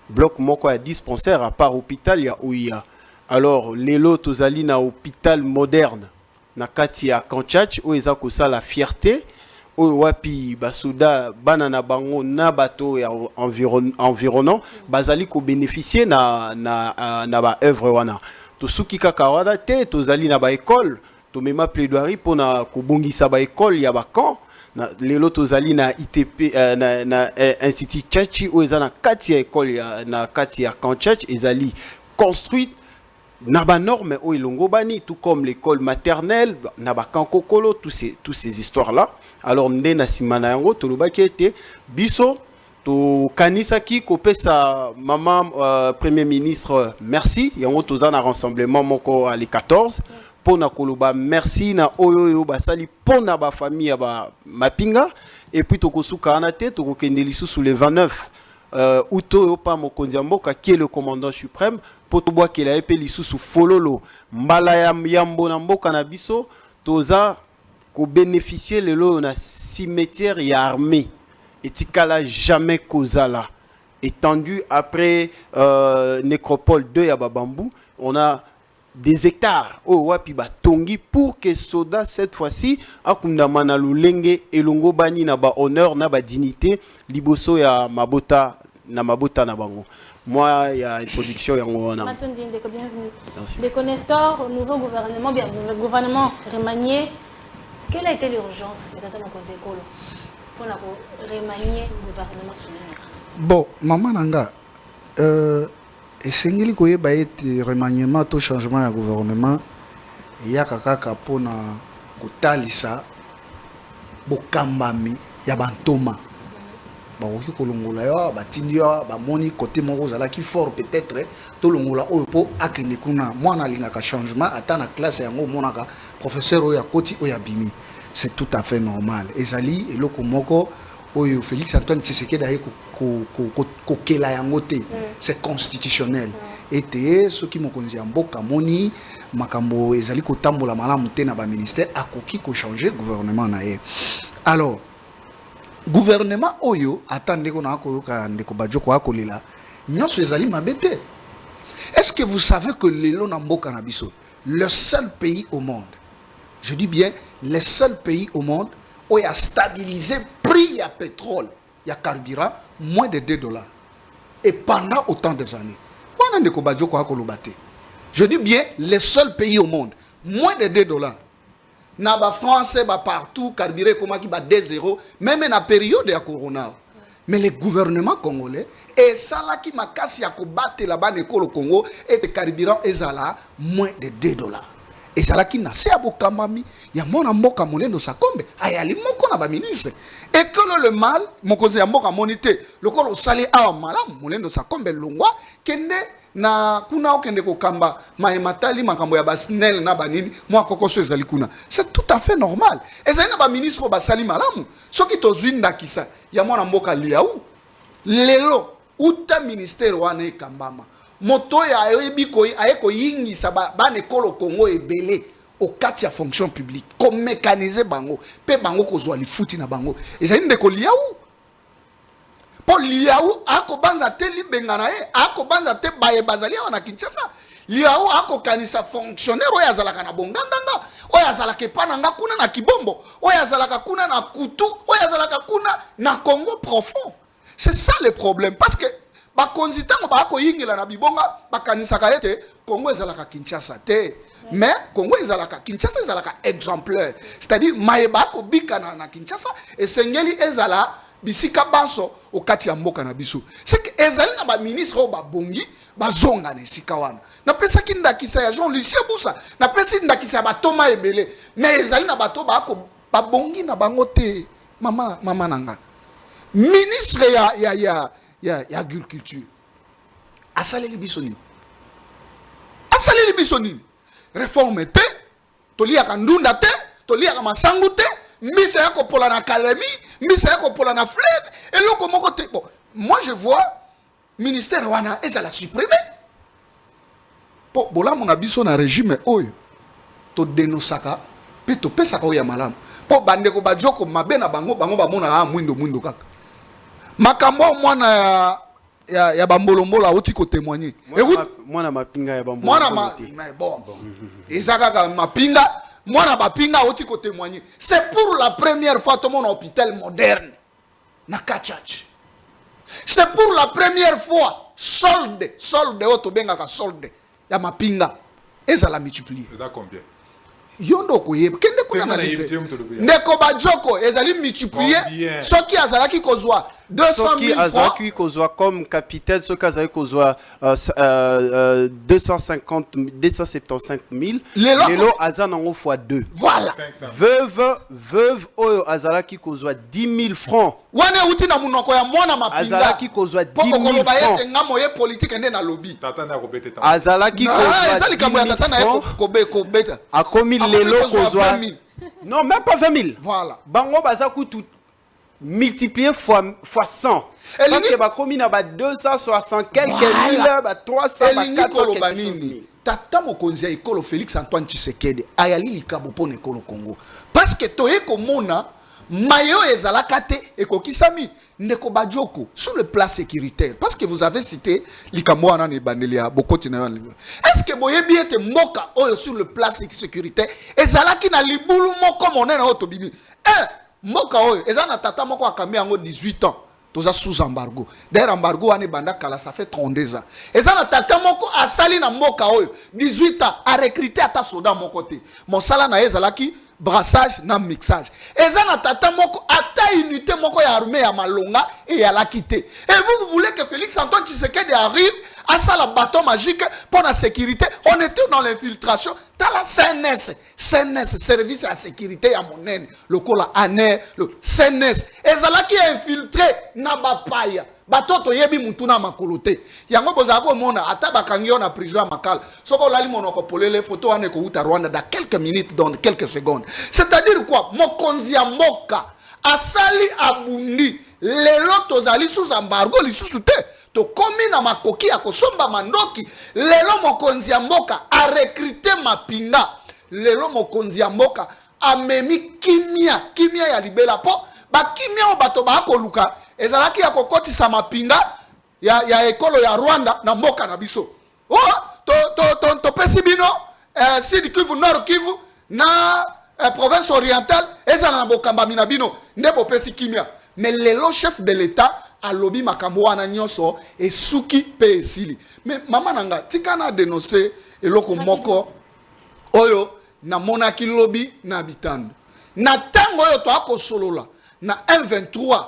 Bloc Moko a dispensaire, à part hôpital, il y a OIA. Alors, les lots aux alines à hôpital moderne, na kati ya camp Tchatch, où il y a la fierté. Wapi basuda banana bango na bato ya environnant bazali ko bénéficier na ba œuvre wana to suki kaka wana te to zali na ba école to mema plaidoirie pona ko bongisa ba école ya ba camp na lelo to zali na ITP na institut Tchachi o ezana kati ya école ya na kati ya camp Tchatch ezali construite na ba norme o ilongo bani tout comme l'école maternelle na ba camp kokolo tous ces histoires là. Alors nde na simana yango tolobaki ete biso to kanisaki kopesa maman premier ministre merci yango toza na rassemblement moko à les 14 pona koloba merci na oyo basali pona ba famille ba mapinga et puis tokosuka ana te tokokende lisusu le 29 août pa mokonzi mboka qui est le commandant suprême po toboa ke la epe lisusu fololo mbala ya yambo na mboka na biso toza ko bénéficier le lot na cimetière et armée et tikala jamais kozala étendu après nécropole 2 ya babambu on a des hectares au wapi batongi pour que soda cette fois-ci akunda mana lulenge elongo bani na ba honneur na ba dignité liboso ya mabota na bango. Moi, il y a une production. Bienvenue. Des Nestor, nouveau gouvernement, bien, gouvernement remanié. Quelle a été l'urgence pour remanier le gouvernement Soumino? Bon, maman Nanga, esengeli koyeba ete remaniement to changement ya gouvernement ya kaka pona kotalisa bokambami ya bantoma bakoki kolongola yo batindi yo bamoni côté moko zalaki fort peut-être tolongola oyo po akende kuna mwana alingaka changement ata na classe yango omonaka professeur oyo akoti oyo abimi. C'est tout à fait normal. Ezali eloko moko oyo Félix Antoine Tshisekedi aye kokela yango te. C'est constitutionnel. Ete soki mokonzi ya mboka moni makambo ezali kotambola malamu te na ba ministère akoki ko changer gouvernement na ye. Alors gouvernement oyo attendez qu'on a koyoka ndeko bajoko akolela nyonso ezali mabete. Est-ce que vous savez que lelo na mboka na biso le seul pays au monde, je dis bien les seuls pays au monde où il a stabilisé prix à pétrole, il y a carburant moins de $2 et pendant autant des années. Je dis bien les seuls pays au monde moins de $2. Na ba français ba partout carburant comme qui ba 2-0 même na période de corona. Mais le gouvernement congolais et ça là qui m'a cassé à combattre là-bas au Congo et le carburant ezala moins de $2. Et ça là qui n'a pas bokamami ya mona mboka molendo sakombe ayali moko na ba ministre et que le mal mokoze ya mboka monité le kolo sali a malam molendo sakombe longwa kende na kuna okende ko kamba maematali makambo ya basnel na banini moi kokoso ezali kuna. C'est tout à fait normal. Ezali na ba ministre ba sali malamu soki tozwinda kisa ya mona mboka liaou lelo uta ministère wana ekambama moto ya yebiko ayeko yingisa bane kolo Congo ebele au kati ya fonction publique comme mécaniser bango pe bango kozwa lifuti na bango ezali ndeko liaou po liaou ako banza te libengana e ako banza te baye bazali wana Kinshasa liaou ako kanisa fonctionnaire oya zalaka na bongandanga oya zalaka pananga kuna na Kibombo oya zalaka kuna na Kutu oya zalaka kuna na Congo profond. C'est ça le problème parce que ba konzitango ba ko yingela na bibonga ba kanisa ka ete Congo ezalaka Kinshasa te mais Congo ezalaka Kinshasa ezalaka exemplaire, c'est-à-dire maeba ko bika na Kinshasa et sengeli ezala bisika banso au kati ya mboka na biso. C'est que ezali na ba ministre o ba bongi ba zonga na sika wana na pesa kinda kisa ya Jean-Lucien Boussa na pesa kinda kisa ba Thomas Ebele mais ezali na bato ba ko ba bongi na bango te mama nanga ministre ya agriculture asaleli bisoni réforme te tolia kandunda te tolia ka masangu te misa yako pola na Kalemi misa yako pola na fleuve et loko moko te bon moi je vois ministère wana ezala supprimer po bola mona biso na régime oyo to denosaka pe to pesa ko ya malamu po bandeko bajoko mabe na bango bamona mwindo kaka makambo mwana ya bambolombola oti ko témoigner mwana mapinga ya bambolombola bon ezaka mapinga mwana bapinga oti ko témoigner. C'est pour la première fois tout mon hôpital moderne na Kachach. C'est pour la première fois solde oto benga solde ya mapinga ezala multiplier. Ça combien? Yondo koyeba kende kuna na liste ndeko bajoko ezali multiplier soki azalaki kozwa 200 000 francs kozwa comme capitaine soki azalaki kozwa 275 000 lelo azanango fois 2 voilà veuve oyo azalaki kozwa 10 000 francs wana uti na munoko ya mwana mapinga azalaki kozwa 10 000 francs ngamo ye politique ende na lobby tata na kobete ta azalaki kozwa ezali kambo ya tata na ye kobeta akomi lelo kozwa non même pas 20 000 voilà bango baza kutu multiplié fois 100 parce que bakomi na ba 260 quelques mille ba 300 ba 400 quelque tata mokonzi ya ekolo Félix Antoine Tshisekedi ayali likabo pona ekolo Congo parce que toye komona mayo ezalaka te ekokisami ndeko bajoko sur le plan sécuritaire parce que vous avez cité likambo wana ne bandelia bokoti na yana est-ce que boyebi ete mboka oyo sur le plan sécuritaire ezalaki na libulu moko monene oto bimi mboka oyo ezana tata moko akambi yango 18 ans toza sous embargo d'ailleurs embargo wana banda kala ça fait 32 ans ezana tata moko asali na mboka oyo 18 ans a recruter ata soda moko te mosala na ezalaki brassage na mixage. Eza na tata moko ata unité moko ya armée ya Malonga et ya la quitter. Et vous voulez que Félix Antoine Tshisekedi arrive à ça la bâton magique pour la sécurité. On était dans l'infiltration. T'as la CNS, service à la sécurité à Monen, le cola ANE, le CNS. Et ça là qui est infiltré na bapaya. Batoto yebi mutuna makolote. Yango bozako mona ata bakangio na prison makala. Soko lali monoko polele photo ane ko uta Rwanda dans quelques minutes, dans quelques secondes. C'est-à-dire quoi? Mokonzi ya mboka asali abundi lelo tozali sous embargo lisusu te. To komi na makoki ya kosomba mandoki lelo mokonzi ya mboka a recruter mapinga. Lelo mokonzi ya mboka amemi kimia ya libela po ba kimia o bato ba koluka ezalaki ya kokotisa mapinga ya ekolo ya Rwanda na mboka na biso. To pesi bino Sud Kivu, Nord Kivu na province orientale ezala na bokamba mina bino ndebo pesi kimia. Mais lelo chef de l'État a lobby makambo wana nyonso et suki pe esili. Mais mama nanga tika na dénoncer eloko moko oyo na monaki lobby na bitando. Na tango oyo to akosolola na M23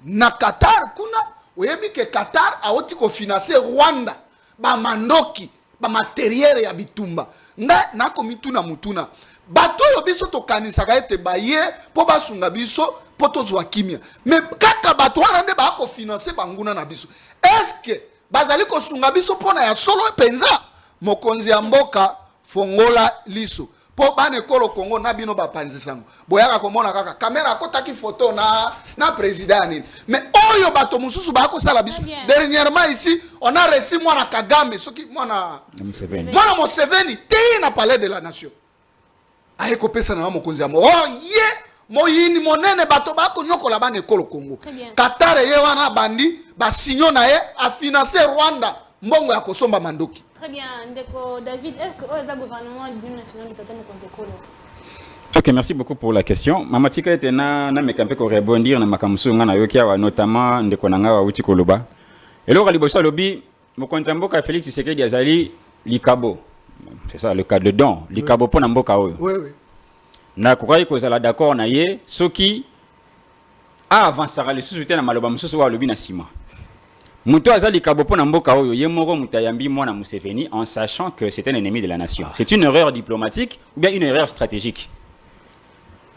na Qatar kuna oyebi ke Qatar a oti ko financer Rwanda ba mandoki ba matériel ya bitumba na komituna mutuna bato yo biso to kanisa ka ete baye po basunga biso po tozwa kimia mais kaka bato wana nde ba ko financer banguna na biso est-ce que bazali ko sunga biso pona ya solo penza mokonzi ya mboka fongola liso po bane kolo Congo na bino ba panzisango boyaka komona kaka kamera akotaki photo na président nini mais oyo bato mususu ba ko sala biso dernièrement ici on a reçu mwana Kagame soki mwana Museveni te na palais de la nation aye ko pesa na mokonzi ya moyini monene bato ba ko nyokola bane kolo Congo Qatar ye wana bandi ba sinyo na ye a financer Rwanda mbongo ya kosomba mandoki. Très bien, Ndeko David, est-ce que le gouvernement du national est en train de Ok, merci beaucoup pour la question. Mamatika était na mekampe ko rebondir na makamsu ngana yokia notamment Ndeko nanga wa uti koloba. Et là liboso lobi mokonzi mboka Félix Tshisekedi azali likabo. C'est ça le cas de don, likabo pona mboka oyo. Oui. Na kokai ko zala d'accord na ye soki a avancer le sous-soutien na maloba mususu wa lobi na sima. Muto azali kabopo na mboka oyo yemoro mutayambi mwana Museveni en sachant que c'est un ennemi de la nation. C'est une erreur diplomatique ou bien une erreur stratégique.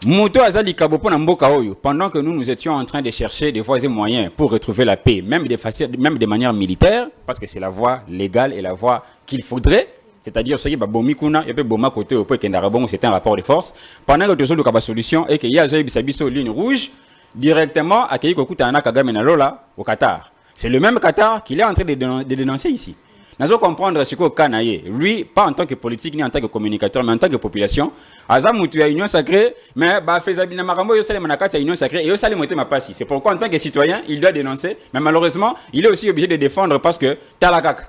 Muto azali kabopo na mboka oyo pendant que nous étions en train de chercher des voies et moyens pour retrouver la paix, même de manière militaire, parce que c'est la voie légale et la voie qu'il faudrait. C'est-à-dire ce qui est bomi kuna et puis boma côté au point qu'endarabon c'est un rapport de force. Pendant que tout le solution et qu'il y a bisabiso ligne rouge directement à Keiko Kutana Kagame na Lola au Qatar. C'est le même Qatar qu'il est en train de dénoncer ici. Nous devons comprendre ce qu'au Kanaye, lui, pas en tant que politique ni en tant que communicateur, mais en tant que population. Azamutu a union sacrée, mais Fezabina Marambo, Yosalem Manakati a union sacrée et Yosalem Moté Mapasi. C'est pourquoi en tant que citoyen, il doit dénoncer, mais malheureusement, il est aussi obligé de défendre parce que Talakak,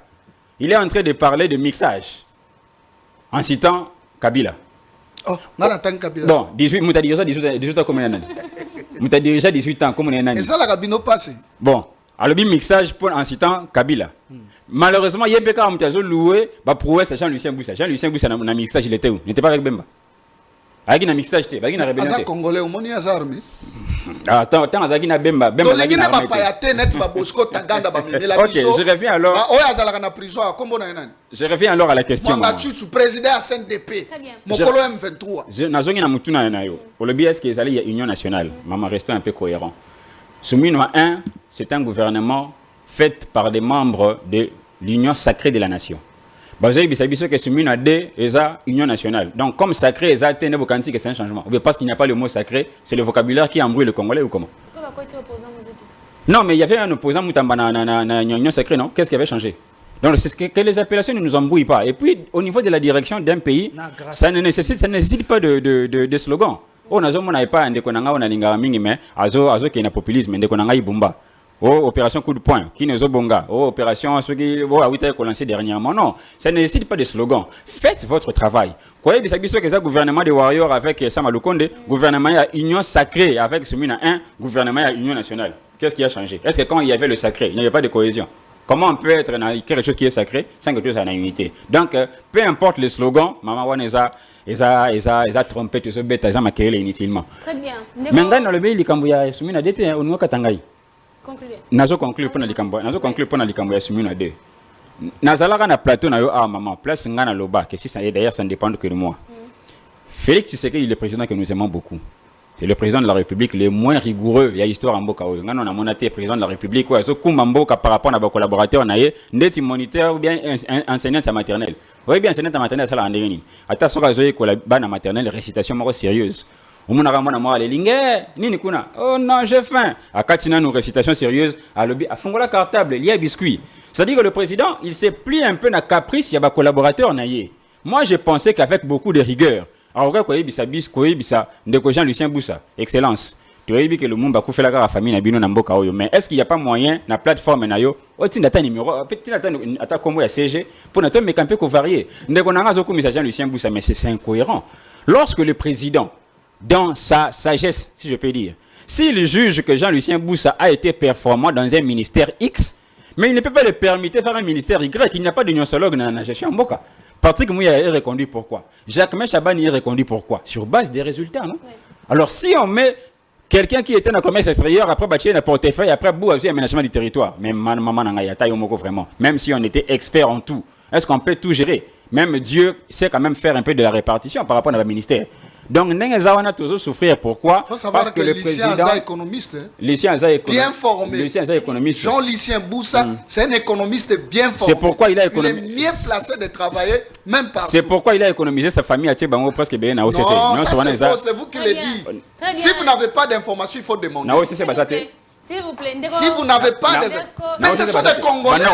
il est en train de parler de mixage en citant Kabila. Oh, Kabila. Bon, 18 ans comme un an. Mouta déjà 18 ans comme un an. Et ça, la Kabino passe. Bon. Alors, le mixage pour en citant Kabila. Malheureusement, il y a un peu de loué, prouesse Jean-Lucien Boussa. Jean-Lucien Boussa, dans le mixage, il était où? Il n'était pas avec Bemba. Avec un mixage, il y a un rébellion. Il Congolais, au monde, il y a armée. Attends, il y a Bemba. Ok, je reviens alors. Je reviens alors à la question. Tu président à CNDP. Mokolo M23. Je n'ai pas mutuna na yo. Pour le biais est-ce qu'il y a union nationale? Maman, restons un peu cohérent. Soumino 1, c'est un gouvernement fait par des membres de l'Union sacrée de la nation. Vous avez dit que Soumino 2 est l'Union nationale. Donc, comme sacré, c'est un changement. Parce qu'il n'y a pas le mot sacré, c'est le vocabulaire qui embrouille le Congolais ou comment? Non, mais il y avait un opposant dans l'Union sacrée, non? Qu'est-ce qui avait changé? Donc, c'est que les appellations ne nous embrouillent pas. Et puis, au niveau de la direction d'un pays, ça ne nécessite pas de slogan. Oh, nazo mona pas ndeko nanga ona linga mingi mais azo ki na populisme ndeko nanga ibumba. Oh, opération coup de poing, qui ne bonga. Oh, opération ce qui a été lancé dernièrement. Non, ça ne nécessite pas de slogan. Faites votre travail. Croyez bien que ça gouvernement de warriors avec Sama Lukonde, gouvernement à union sacrée avec Soumina 1, gouvernement à union nationale. Qu'est-ce qui a changé? Est-ce que quand il y avait le sacré, il n'y avait pas de cohésion? Comment on peut être dans quelque chose qui est sacré sans que tout soit en unité? Donc, peu importe les slogans, Maman Waneza, ils ont trompé tout ce bête, ils ont maquillé inutilement. Très bien. Maintenant, dans le pays, les Cambouya, Soumina Dété, on nous a Katangaï. Concluez. Nazo conclure pour les Cambouya, Nazo conclure pour les Cambouya, Soumina Dé. Nazalaka na plateau, na yo, ah maman, place Ngana Loba, que si ça est d'ailleurs, ça ne dépend que de moi. Félix Tshisekedi, il est le président que nous aimons beaucoup. C'est le président de la République le moins rigoureux. Il y a histoire en Boka. On a monaté président de la République. Ouais, ce Kumamboka par rapport à nos collaborateurs, on a net moniteur ou bien enseignant à maternelle. Oui, bien enseignant à maternelle, ça l'a endéminé. Attention à ce que la banne à maternelle, récitation moro sérieuse. On m'a ramené à moi les lignes. Ni kuna. Oh non, j'ai faim. À Katina, nous récitation sérieuse. À lobby, à Fongola cartable, il y a biscuit. C'est-à-dire que le président, il s'est plié un peu dans caprice. Il y a des collaborateurs, moi, je pensais qu'avec beaucoup de rigueur. Alors, Jean Lucien Boussa, excellence. Tu as dit que le monde va faire la famille na bino na mboka oyo, mais est-ce qu'il n'y a pas moyen na plateforme na yo oti ndata numéro petit ata combo ya CG pour na to me camper ko varier. Ndeko nanga zo komisa Jean Lucien Boussa, mais c'est incohérent. Lorsque le président dans sa sagesse, si je peux dire, s'il juge que Jean Lucien Boussa a été performant dans un ministère X, mais il ne peut pas le permettre de faire un ministère Y, il n'y a pas d'unionsologue dans la gestion mboka. Patrick Mouya est reconduit pourquoi? Jacques Chabani est reconduit pourquoi? Sur base des résultats, non? Oui. Alors si on met quelqu'un qui était dans le commerce extérieur, après bâtir un portefeuille, après bout aussi aménagement du territoire, mais maman n'angayata yomoko vraiment, même si on était expert en tout, est-ce qu'on peut tout gérer? Même Dieu sait quand même faire un peu de la répartition par rapport à notre ministère. Donc, nous avons toujours souffrir. Pourquoi? Il faut savoir parce que le président est économiste. Bien formé. Jean-Lucien Boussa, c'est un économiste bien formé. C'est pourquoi il a économisé. Il est mieux placé de travailler, même partout. C'est pourquoi il a économisé sa famille à Tchebango presque bien à OCC. Non, c'est vous qui le dites. Si vous n'avez pas d'informations, il faut demander. S'il vous plaît. Si vous n'avez pas des... Mais ce sont des Congolais.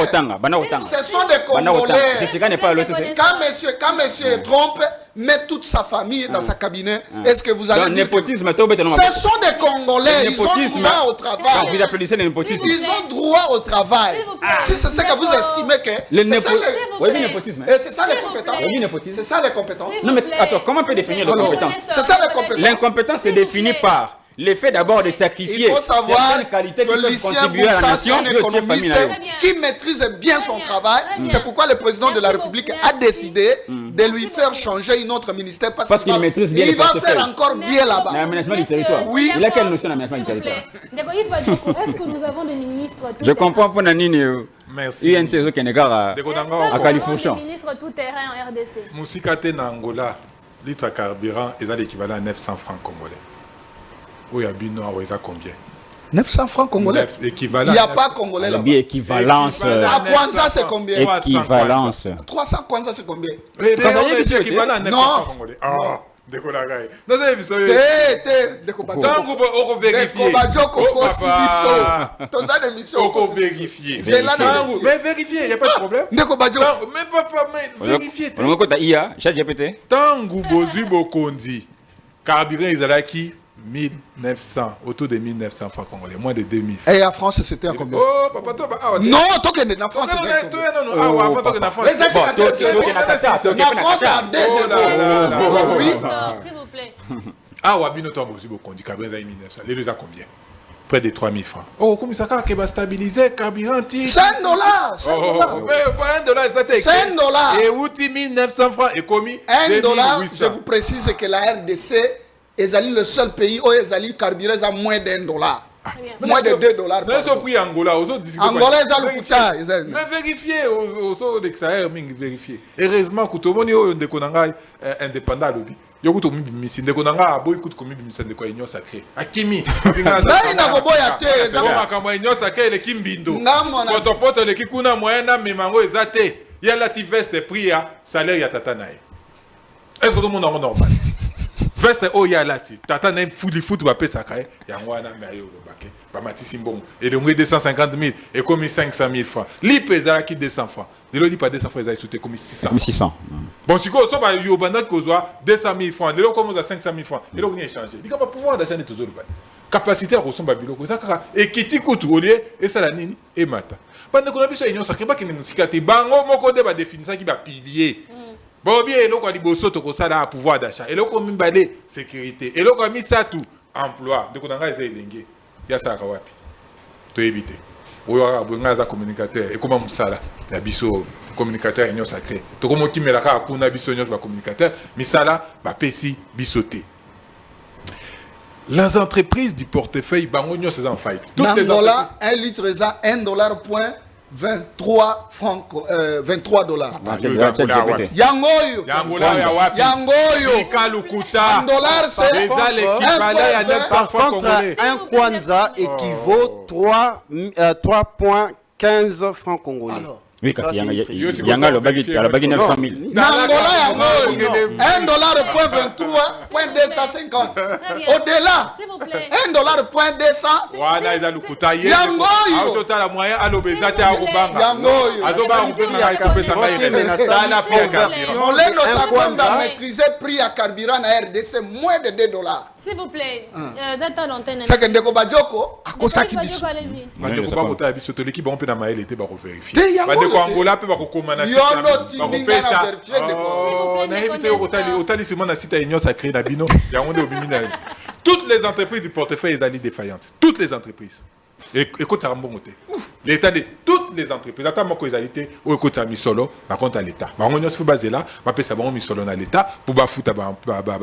Ce sont des Congolais. Quand monsieur Trump met toute sa famille dans sa cabinet, est-ce que vous allez... Népotisme. Ce sont des Congolais. Ils ont droit au travail. Vous applaudissez le népotisme. Ils ont droit au travail. Si c'est ce que vous estimez que... Le népotisme. C'est ça les compétences. C'est ça les compétences. Non mais attends, comment on peut définir les compétences? C'est ça les compétences. L'incompétence est définie par... l'effet d'abord de sacrifier certaines qualités qui peuvent contribuer à la nation, qui maîtrise bien son travail. C'est pourquoi le président de la République a décidé de lui faire changer une autre ministère parce qu'il maîtrise bien il va faire encore bien là-bas. L'aménagement du territoire. Oui. Il a quelle notion d'aménagement du territoire? Est-ce que nous avons des ministres? Je comprends pour Nanini. Merci. UNCSO Kenegara à Califourchon. Des ministres tout terrain en RDC. Moussikaté na Angola, litre carburant est l'équivalent à 900 francs congolais. Oui, à Bino, ils ont combien? 900 francs congolais. Il n'y a pas congolais là-bas. Équivalence. À Kwanza, c'est combien? Équivalence. 300 Kwanza, c'est combien? C'est équivalent à 900 francs congolais. Ah, décolagaï. Non, c'est ça. Vérifier. Mais vérifier, il n'y a pas de problème. Mais pas vérifier. Tango Bozu Bokondi. Carburant, ils allaient qui? 1900, autour de 1900 francs congolais, moins de 2000. Et en France, c'était à combien? Oh, papa, toi, non, toi, tu es en France. Non, avant, toi, tu es en France. La France a 2 euros. Oui, s'il vous plaît. Ah, Wabino, toi, Bozu Bokondi, carburant, 1900. Les deux à combien? Près de 3000 francs. Oh, comme ça, qui va stabiliser carburant? $5. C'est $1. Et où 1900 francs et commis $1. Je vous précise que la RDC est le seul pays où les carburants à moins $1. Moins de $2. Mais ce prix Angola, aux autres Angola, ils ont mais vérifiez, aux autres d'extérieur, vérifiez. Heureusement que tout le monde est indépendant. Il y a des gens qui écoutent comme des quoi union sacrée. Akimi. Là il n'a pas boya te. Ça va comme union sacrée le kimbindo. Quand on porte le kikuna moyenne mais mango ezate. Il y a la veste prix à salaire ya tata nae. Est-ce que tout le monde est normal? Veste oh ya lati. Tata nae foot va payer sacré. Ya ngwana mais ayo le baké. Ba matisi mbongo. Et donc 250 000 et comme 500 000 francs. Li pesa qui 200 francs. Ne le dit pas 200 francs, ils ont sauté comme 600. Comme 600. Bon, si on va y avoir 200 000 francs, les gens commencent à 500 000 francs, les gens vont échanger. Ils n'ont pas pouvoir d'achat de tous les capacité à ressembler à Biloko. Et qui t'écoute au lieu, et ça la nini, et mata. Pendant qu'on a vu ça, ils n'ont pas qu'il y ait une musicate. Bango, mon code va définir ça qui va pilier. Bon, bien, et là, on a dit, bon, ça, a pouvoir d'achat. Et là, on a mis la sécurité. Et là, on a mis ça tout, emploi. Donc, on a dit, il y a ça à Kawapi. Tu éviter. oyo abonga za communicateur et comment musala ya biso communicateur union sacré to komo kimelaka kuna biso union ba communicateur misala ba pesi bisoté. Les entreprises du portefeuille bango union c'est en fight. Toutes les dollars 1 litre ça $1.23 francs $23. Yangoyo Ikalukuta $1 c'est l'équivalent à 900 francs congolais. Un kwanza équivaut 3,15 francs congolais. Alors, Oui, kasi yanga lo bagi 900 000. Nangola yangoyo $1.23.250. Au-delà S'il vous plaît. $1.200. Wana eza lukuta ye. Yangoyo. Total moyen alobeza te akubanga. Yangoyo. Azoba rubenga ya kopesa mai rene. Sala prix ya carburant. Molendo Sakwamba maîtriser prix à carburant na RDC moins de $2. S'il vous plaît. Zata l'antenne. Ça que ndeko Badioko akosaki biso. Allez-y. Bandeko bakota biso to l'équipe on peut na maele te ba ko vérifier. Te yango. Bandeko Angola pe ba ko komana Yo no tindinga na vérifier ndeko. Na évité otali simon na site union sacré na bino ya onde obimina. Toutes les entreprises du portefeuille sont défaillantes. Toutes les entreprises. Écoute, ça l'État de toutes les entreprises. Attends, moi, ils été ou écoute, ça mis solo, par contre, à l'État. Bah, on y a fait baser là, bah, ça va mis solo dans l'État, pour bah, foutre à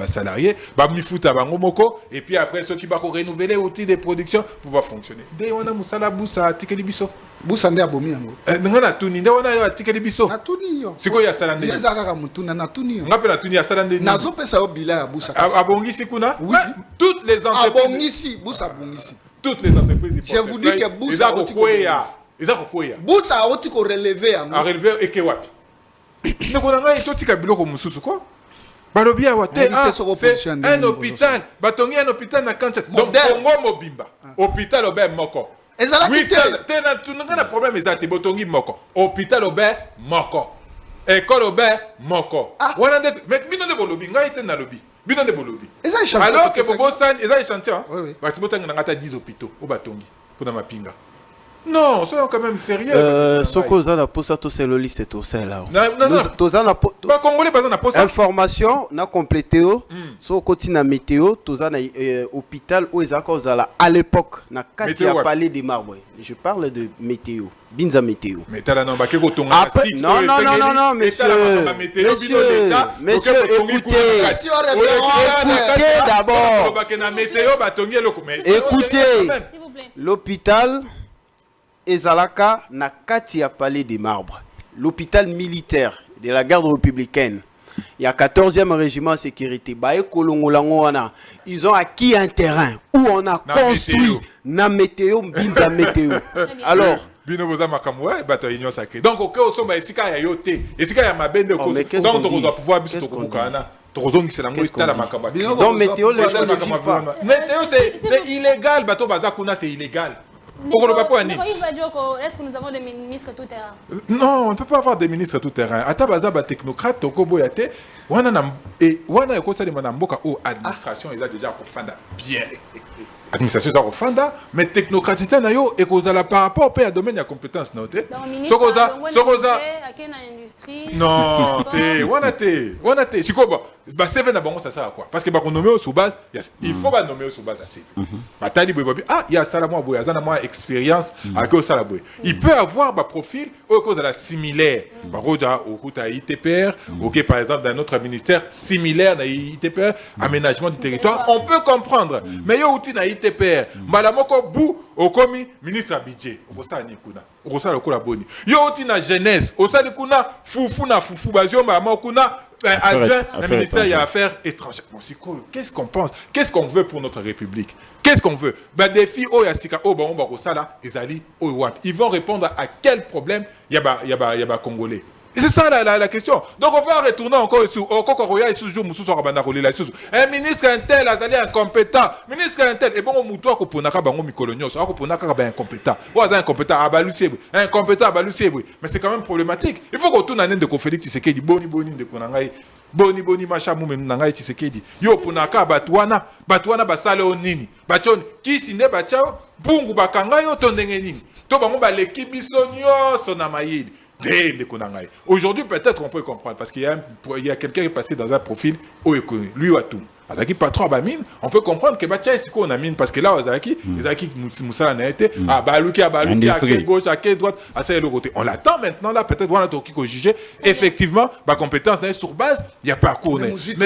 salariés, bah, mis foutre à moko, et puis après, ceux qui vont renouveler outils de production pour bah, fonctionner. Dès on a moussala boussa, tikeli biso. Boussa nde abomi yango. N'ona tuni, dès on a tikeli biso. Na tuni yo. C'est quoi ya salande? Yeza kaka mutuna na tuni yo. Ngape na tuni ya salande. Nazo pesa yo bila ya boussa. Abongisi kuna? Oui. Toutes les entreprises. Abongisi, boussa abongisi. Toutes les entreprises du Je vous dis que Boussa a Boussa a aussi relevé a relevé et que wapi. Ne connais pas tout biloko mususu quoi. Balobi a wate c'est un hôpital. Batongi un hôpital na Kinshasa. Donc Congo mobimba. Hôpital obe moko. Oui, t'as tu n'as problème exact. Batongi moko. Hôpital obe moko. École obe moko. Wana de mais bino de bolobi ngai te na lobi. Bino de bolobi. Alors que Bobo San, ils ont chanté. Parce que Bobo San 10 hôpitaux au Batongi pour na mapinga. Non, soyons quand même sérieux. Soko na posa to c'est le liste to c'est là. Non. Toza na pas congolais pas na posa. Information na complété so koti na météo toza na hôpital où ils encore là à l'époque na kati ya palais des Marbres. Je parle de météo. Binza météo. Mais t'as la nomba keko tonga site. Non, monsieur. Monsieur, écoutez d'abord. Écoutez, l'hôpital Ezalaka na kati ya palais des Marbres. L'hôpital militaire de la garde républicaine. Il y a 14e régiment sécurité. Ils ont acquis un terrain où on a construit na météo, binza météo. Alors, bino boza makambo bato union sacrée. Donc au cas où somba esika ya yote, esika ya mabende ko. Donc on doit pouvoir biso ko kana. Tozongisa lango itala makambo. Donc météo les gens météo c'est illégal bato baza kuna c'est illégal. Est-ce que nous avons des ministres tout terrain? Non, on ne peut pas avoir des ministres tout terrain. Atabaza ba technocrate toko boyate wana na et wana ekosa de manamboka au administration ils a déjà profanda bien. Administration ça profanda mais technocratité na yo ekozala par rapport au domaine de compétence noté. Sokoza à quelle industrie? Non, wana te. Sikoba ba seven na bango ça sert à quoi? Parce que ba nommer au sous base, il faut ba nommer au sous base à seven. Batali boy il y a ça la moi boy, azana moi expérience avec au sala boy. Il peut avoir ba profil au cause de la similaire. Ba roja au kuta ITPR, OK par exemple dans notre ministère similaire na ITPR, aménagement du territoire, on peut comprendre. Mais yo outil na ITPR, malamoko bou au commis ministre à budget. Okosa ni kuna. Okosa lokola boni. Yo outil na jeunesse, osali kuna fufu bazio mama kuna adjoint le ministère des Affaires étrangères. Bon, c'est quoi? Qu'est-ce qu'on pense? Qu'est-ce qu'on veut pour notre République? Qu'est-ce qu'on veut? Bah, des filles, ils vont répondre à quel problème il y a Congolais. Et c'est ça la question. Donc on va retourner encore sur un ministre intel azali incompétent. Ministre intel et bon muto ko ponaka bango mikolonyos, ko ponaka ba incompétent. Ou incompétent abalusie, incompétent abalusie. Mais c'est quand même problématique. Il faut qu'on tourne à de Félix Tshisekedi boni de konangai. Boni macha mume nangai Tshisekedi. Yo ponaka batwana basale onini. Bachon ki sinde bachao bungu bakanga yo tondenge nini. To bango ba leki biso nyoso na mayili. Aujourd'hui, peut-être qu'on peut comprendre, parce qu'il y a quelqu'un qui est passé dans un profil, lui ou à tout. Azaki patron ba mine, on peut comprendre que ba tiens c'est quoi on a mine parce que là Azaki, Azaki Moussala n'a été baluki à quelle gauche, à quelle droite, à ça et l'autre côté. On l'attend maintenant là peut-être voilà Toki ko juger effectivement ba compétence n'est sur base, il y a pas cours. Mais Mouzito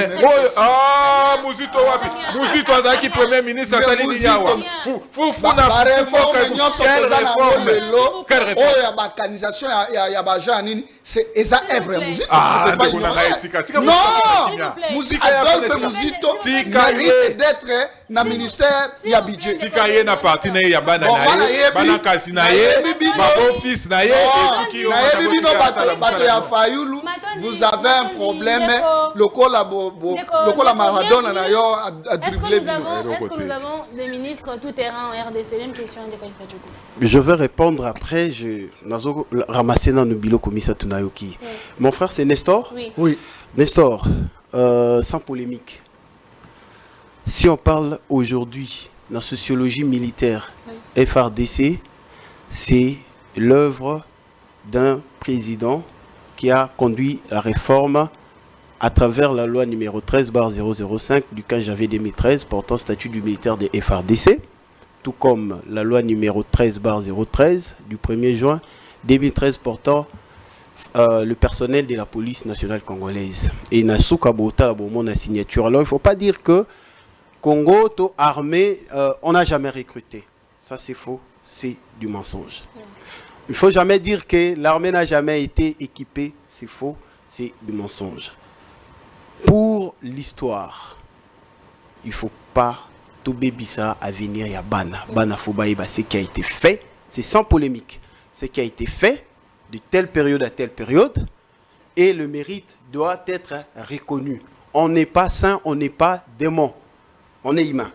wapi, Mouzito Azaki premier ministre Sali Niawa. La réforme organisation ya baja nini c'est eza œuvre Mouzito. Non, Adolphe Mouzito mérite d'être na ministère ya budget. Tika ye na parti na ya bana na ye, bana kasi na ye, ba office na ye et qui na ye bibino bato ya Fayulu, vous avez un problème lokola Maradona na yo a dribbler bino. Est-ce que nous avons des ministres tout terrain en RDC? Même question de Kaifachuku. Je vais répondre après. Je nazo ramasser dans le bilo komisa tunayoki. Mon frère c'est Nestor. Oui. Nestor, sans polémique. Si on parle aujourd'hui dans la sociologie militaire, FRDC, c'est l'œuvre d'un président qui a conduit la réforme à travers la loi numéro 13/005 du 15 janvier 2013 portant statut du militaire des FRDC, tout comme la loi numéro 13/013 du 1er juin 2013 portant le personnel de la police nationale congolaise. Et Nasuka Bota a signature. Alors il ne faut pas dire que Congo, armée, on n'a jamais recruté. Ça c'est faux, c'est du mensonge. Il ne faut jamais dire que l'armée n'a jamais été équipée. C'est faux, c'est du mensonge. Pour l'histoire, il ne faut pas tout bébissa à venir à Bana. Bana Fobaïba, ce qui a été fait, c'est sans polémique. Ce qui a été fait de telle période à telle période, et le mérite doit être reconnu. On n'est pas saint, on n'est pas démon. On est humain.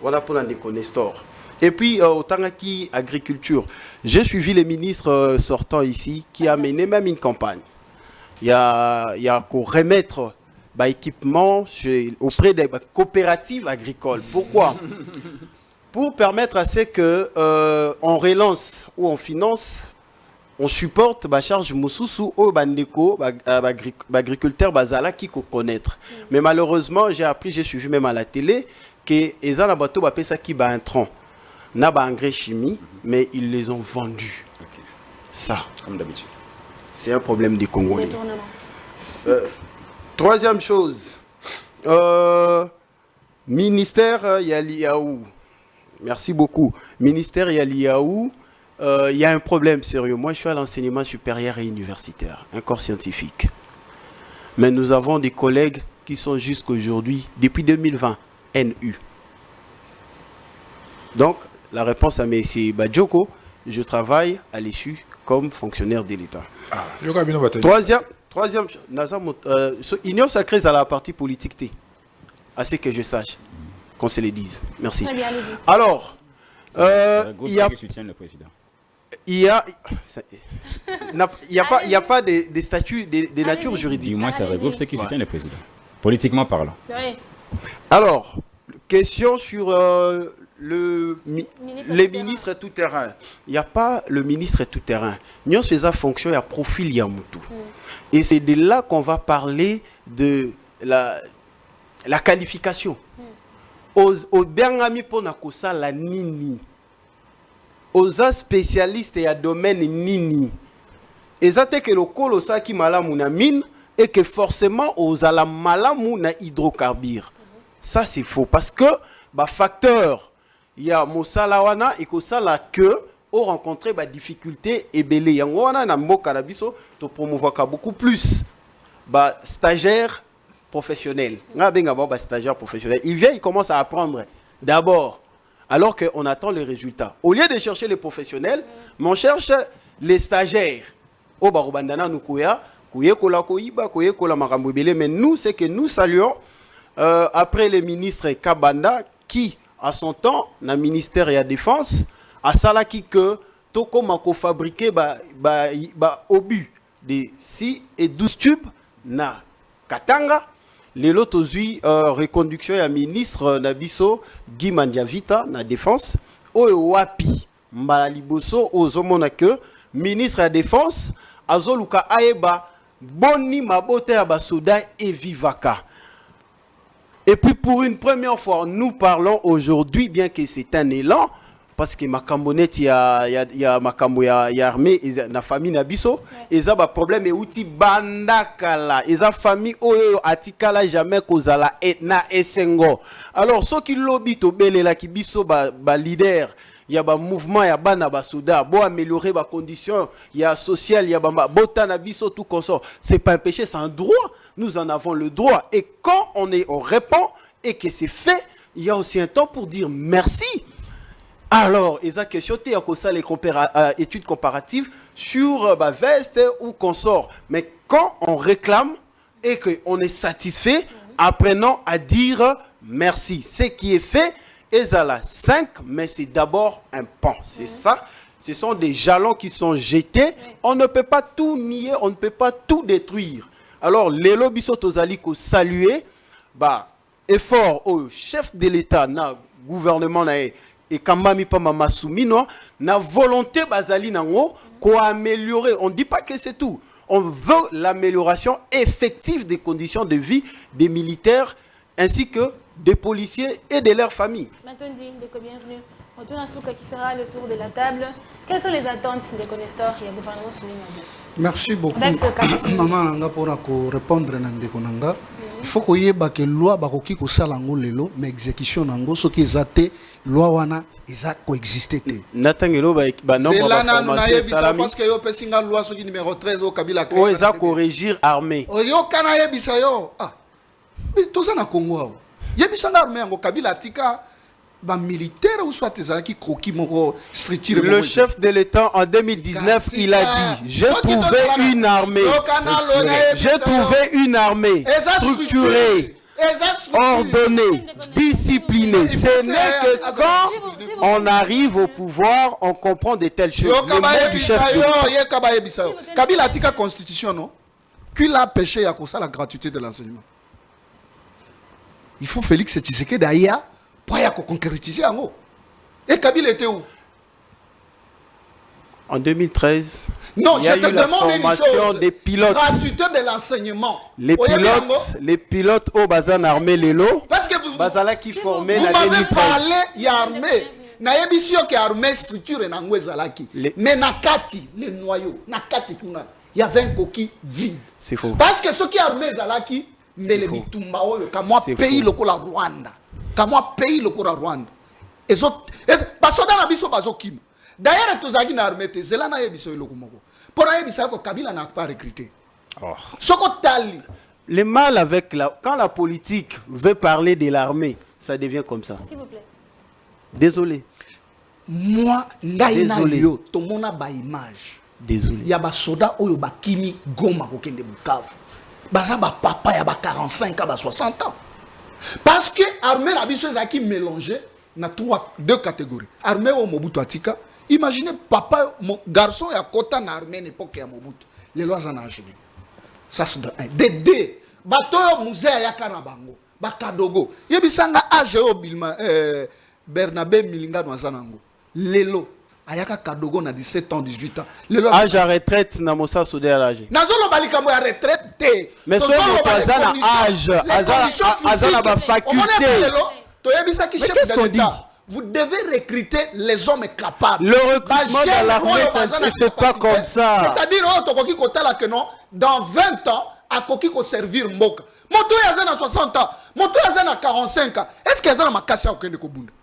Voilà pour l'indiquer Nestor. Et puis, au Tangaki Agriculture, j'ai suivi les ministres sortants ici qui a mené même une campagne. Il y a qu'à remettre équipement auprès des coopératives agricoles. Pourquoi? Pour permettre à ce qu'on relance ou on finance, on supporte la charge Moussoussou au Bandeko, agriculteur Bazala qui connaître. Mais malheureusement, j'ai appris, j'ai suivi même à la télé, que les bateaux appellent ça qui bat un tronc. N'a pas engrais chimie, mais ils les ont vendus. Okay. Ça, comme d'habitude. C'est un problème des Congolais. Troisième chose, ministère Yaliaou. Merci beaucoup. Ministère Yaliaou, il y a un problème sérieux. Moi, je suis à l'enseignement supérieur et universitaire, un corps scientifique. Mais nous avons des collègues qui sont jusqu'aujourd'hui, depuis 2020, NU. Donc, la réponse à mes c'est Badjoko, je travaille à l'issue comme fonctionnaire de l'État. Troisième, Union sacrée à la partie politique, à ce que je sache, qu'on se le dise. Merci. Très bien, alors, il y a... qui soutient le président. Il n'y a pas de statut de nature juridique. Du moins, ça regroupe ceux qui soutiennent le président, politiquement parlant. Oui. Alors, question sur les ministres tout terrain. Il n'y a pas le ministre tout terrain. Nous faisons sa fonction, il y a profil Yamoutou. Et c'est de là qu'on va parler de la qualification. Au Bengami Ponakosa la nini. Aux spécialistes et à domaine nini. Et ça que le colossa qui malamu na mine et que forcément aux ala malamu na hydrocarbures. Ça c'est faux parce que facteur il y a Mosalawana et que ça là que ont rencontré des difficultés et belé yangoana na mboka na biso to promouvoir beaucoup plus stagiaires professionnels. Nga benga ba stagiaires professionnels. Il vient, il commence à apprendre d'abord alors qu'on attend les résultats. Au lieu de chercher les professionnels, on cherche les stagiaires. Au barubandana nukuya kuye kola koiba kuye kola makambo belé, mais nous c'est que nous saluons après le ministre Kabanda qui à son temps, dans le ministère de la Défense, à Salaki que Toko Mako fabriqué obus de 6 et 12 tubes na Katanga. Les lots reconduction à ministre Nabiso Guy Mandiavita na Défense. Wapi Mbaliboso Ozomona que ministre de la Défense Azoluka Aeba Boni Mabote Abasoda et Vivaka. Et puis pour une première fois, nous parlons aujourd'hui, bien que c'est un élan, parce que ma cambonette, il y a ma cambo, il y a armée, la famille Nabiso, et ça va problème et outil bandakala, et ça famille oyo atikala jamais kozala etna esengo. Alors ceux qui lobby to bele la ki biso ba leader, il y a un mouvement, il y a un soda, pour améliorer les conditions, il y a social, il y a un botan, tout consort. Ce n'est pas un péché, c'est un droit. Nous en avons le droit. Et quand on répond et que c'est fait, il y a aussi un temps pour dire merci. Alors, il y a une question, il y a les études comparatives sur veste ou consort. Mais quand on réclame et qu'on est satisfait, apprenons à dire merci. Ce qui est fait, Ezala 5, mais c'est d'abord un pan. C'est ça. Ce sont des jalons qui sont jetés. On ne peut pas tout nier, on ne peut pas tout détruire. Alors, les lobbies sont aux alliés qu'on saluer. Effort au chef de l'État, na gouvernement, et Kambami Pamama Soumino, na volonté bazali nango, qu'on améliorer. On ne dit pas que c'est tout. On veut l'amélioration effective des conditions de vie des militaires ainsi que des policiers et de leurs familles. Matondi, bienvenue. Retour à Souka qui fera le tour de la table. Quelles sont les attentes des connaisseurs et du gouvernement Soulinado? Merci beaucoup. Maman Nanga pour répondre à Ndeko Nanga. Il faut qu'il y ait que loi baroki ko salango lelo mais exécution nango ce qui est loi wana eza coexister té. Natangelo ba nombre de formation parce que yo pesinga loi ce qui numéro 13 au Kabila créé. O eza corrigir armée. O yo kana yebisa yo. Ah. Tout ça na Congo. Yebisa na armée ngo Kabila tika ba militaire ou soit ezalaki croquis moko structure. Le chef de l'État en 2019 il a dit j'ai trouvé une armée. J'ai trouvé une armée structurée, ordonnée, disciplinée. Ce n'est que quand on arrive au pouvoir on comprend de telles choses. Le mot du chef de l'État. Kabila tika constitution non? Qui l'a péché à cause de la gratuité de l'enseignement. Il faut Félix Tshisekedi d'ailleurs pour concrétiser un mot. Et Kabila était où? En 2013, non, il y a eu la formation des pilotes. Gratuité de l'enseignement. Les pilotes au Bazan armé Lelo. Parce que vous Bazala qui formaient la 2013. Vous m'avez parlé, il y a armée. Naebisio qui a armé structure et n'angwe zalaki. Mais nakati, les noyaux, nakati kuna, il y avait un coquille vide. C'est faux. Parce que ceux qui armé zalaki, mais les bitumba comme moi pays le la Rwanda. Comme moi pays le Rwanda. Et autres, parce que dans la biso bazo kim. D'ailleurs, tous les armées, c'est là na yebiso le kumoko. Pour na yebiso ko Kabila n'a pas recruté. Tali. Le mal avec quand la politique veut parler de l'armée, ça devient comme ça. S'il vous plaît. Désolé. Moi, ngaina yo, to mona ba image. Désolé. Il y a ba soda oyo ba kimi Goma ko kende Bukavu. Baza ba papa ya ba 45 ans, ba 60 ans. Parce que l'armée a qui mélangé dans deux catégories. L'armée au Mobutu Atika. Imaginez papa, mon garçon a quota dans l'armée à l'époque à Mobutu. Les lois en ont gêné. Ça c'est de un. De deux. Bato musée à Yakanabango. Bakadogo. Yebisanga AGO Bilma Bernabé Milinga Noazanango. Lelo. Ayaka Kadogo na 17 ans, 18 ans. Âge à retraite na Mossa Soudé à l'âge. Nazolo Balikamo à retraite. Mais ce Azana âge, Azana ba faculté. Mais qu'est-ce qu'on dit? Vous devez recruter les hommes capables. Le recrutement dans l'armée, ça ne se fait pas comme ça. C'est-à-dire, dans 20 ans, à Koki ko servir Mboka. Moto Yazana 60 ans, Moto Yazana 45 ans. Est-ce qu'il y a un makassia au Kende Kobunda?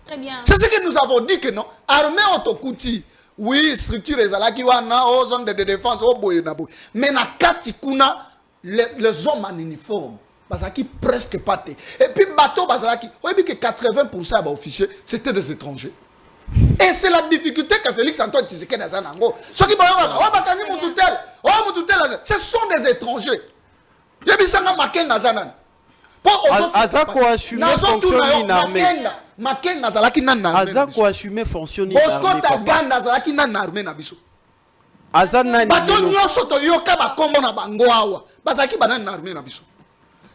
Très bien. C'est ce que nous avons dit que non. Armée Otokouti, oui, structure ezalaki wana, aux zones de défense, au boye na boye. Mais na kati kuna, les hommes en uniforme, bazaki presque pas. Et puis bateau bazaki, on dit que 80% des officiers, c'était des étrangers. Et c'est la difficulté que Félix Antoine Tshisekedi a nango. Ceux qui ce sont des étrangers. Yebisanga maken nazanan. Azako assumer fonctionne une armée. Maken nazalaki nan armée. Azako assumer fonctionne une armée. Bosco Tagan nazalaki nan armée na biso. Azana ni. Bato nyoso to yoka ba kombo na bango awa. Bazaki banan na armée na biso.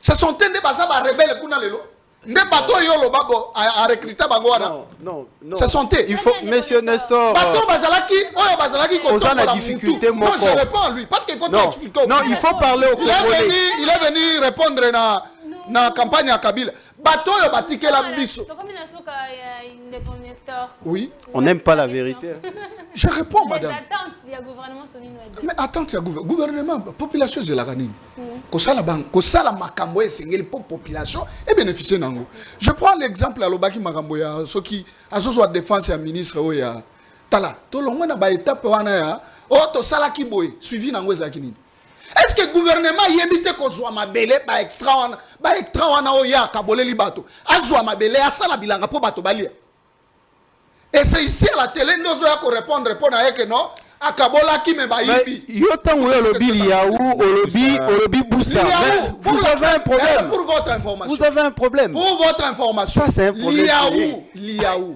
Ce sont des baza ba rebelle kuna lelo. Nde bato yolo babo a recruter bango wana. Non. Ce sont des. Il faut monsieur Nestor. Bato bazalaki, oyo bazalaki ko to la difficulté moi je réponds à lui parce qu'il faut t'expliquer. Non, il faut parler au Congolais. Il est venu répondre na na campagne ya Kabila bato oyo batikela biso. Oui, on n'aime pas la vérité. Je réponds madame. Mais attends, il y a gouvernement, population de la ranine. Kosala makambo esengeli pour population et bénéficier nango. Je prends l'exemple à l'obaki makambo ya ceux qui azozo défense ya ministre oya tala. To longo na ba étape wana ya to sala ki boy suivi nango ezaki nini. Est-ce que le gouvernement y évite qu'on soit ma belle, ba extra wana oya kaboleli bato. Azwa ma belle asala bilanga po bato balia. Et c'est ici à la télé nous allons répondre à que non. Akabola qui me baïbi. Yotan ou lobby liaou, lobby boussa. Vous avez un problème. Pour votre information. Vous avez un problème. Pour votre information. Ça c'est un problème. Liaou.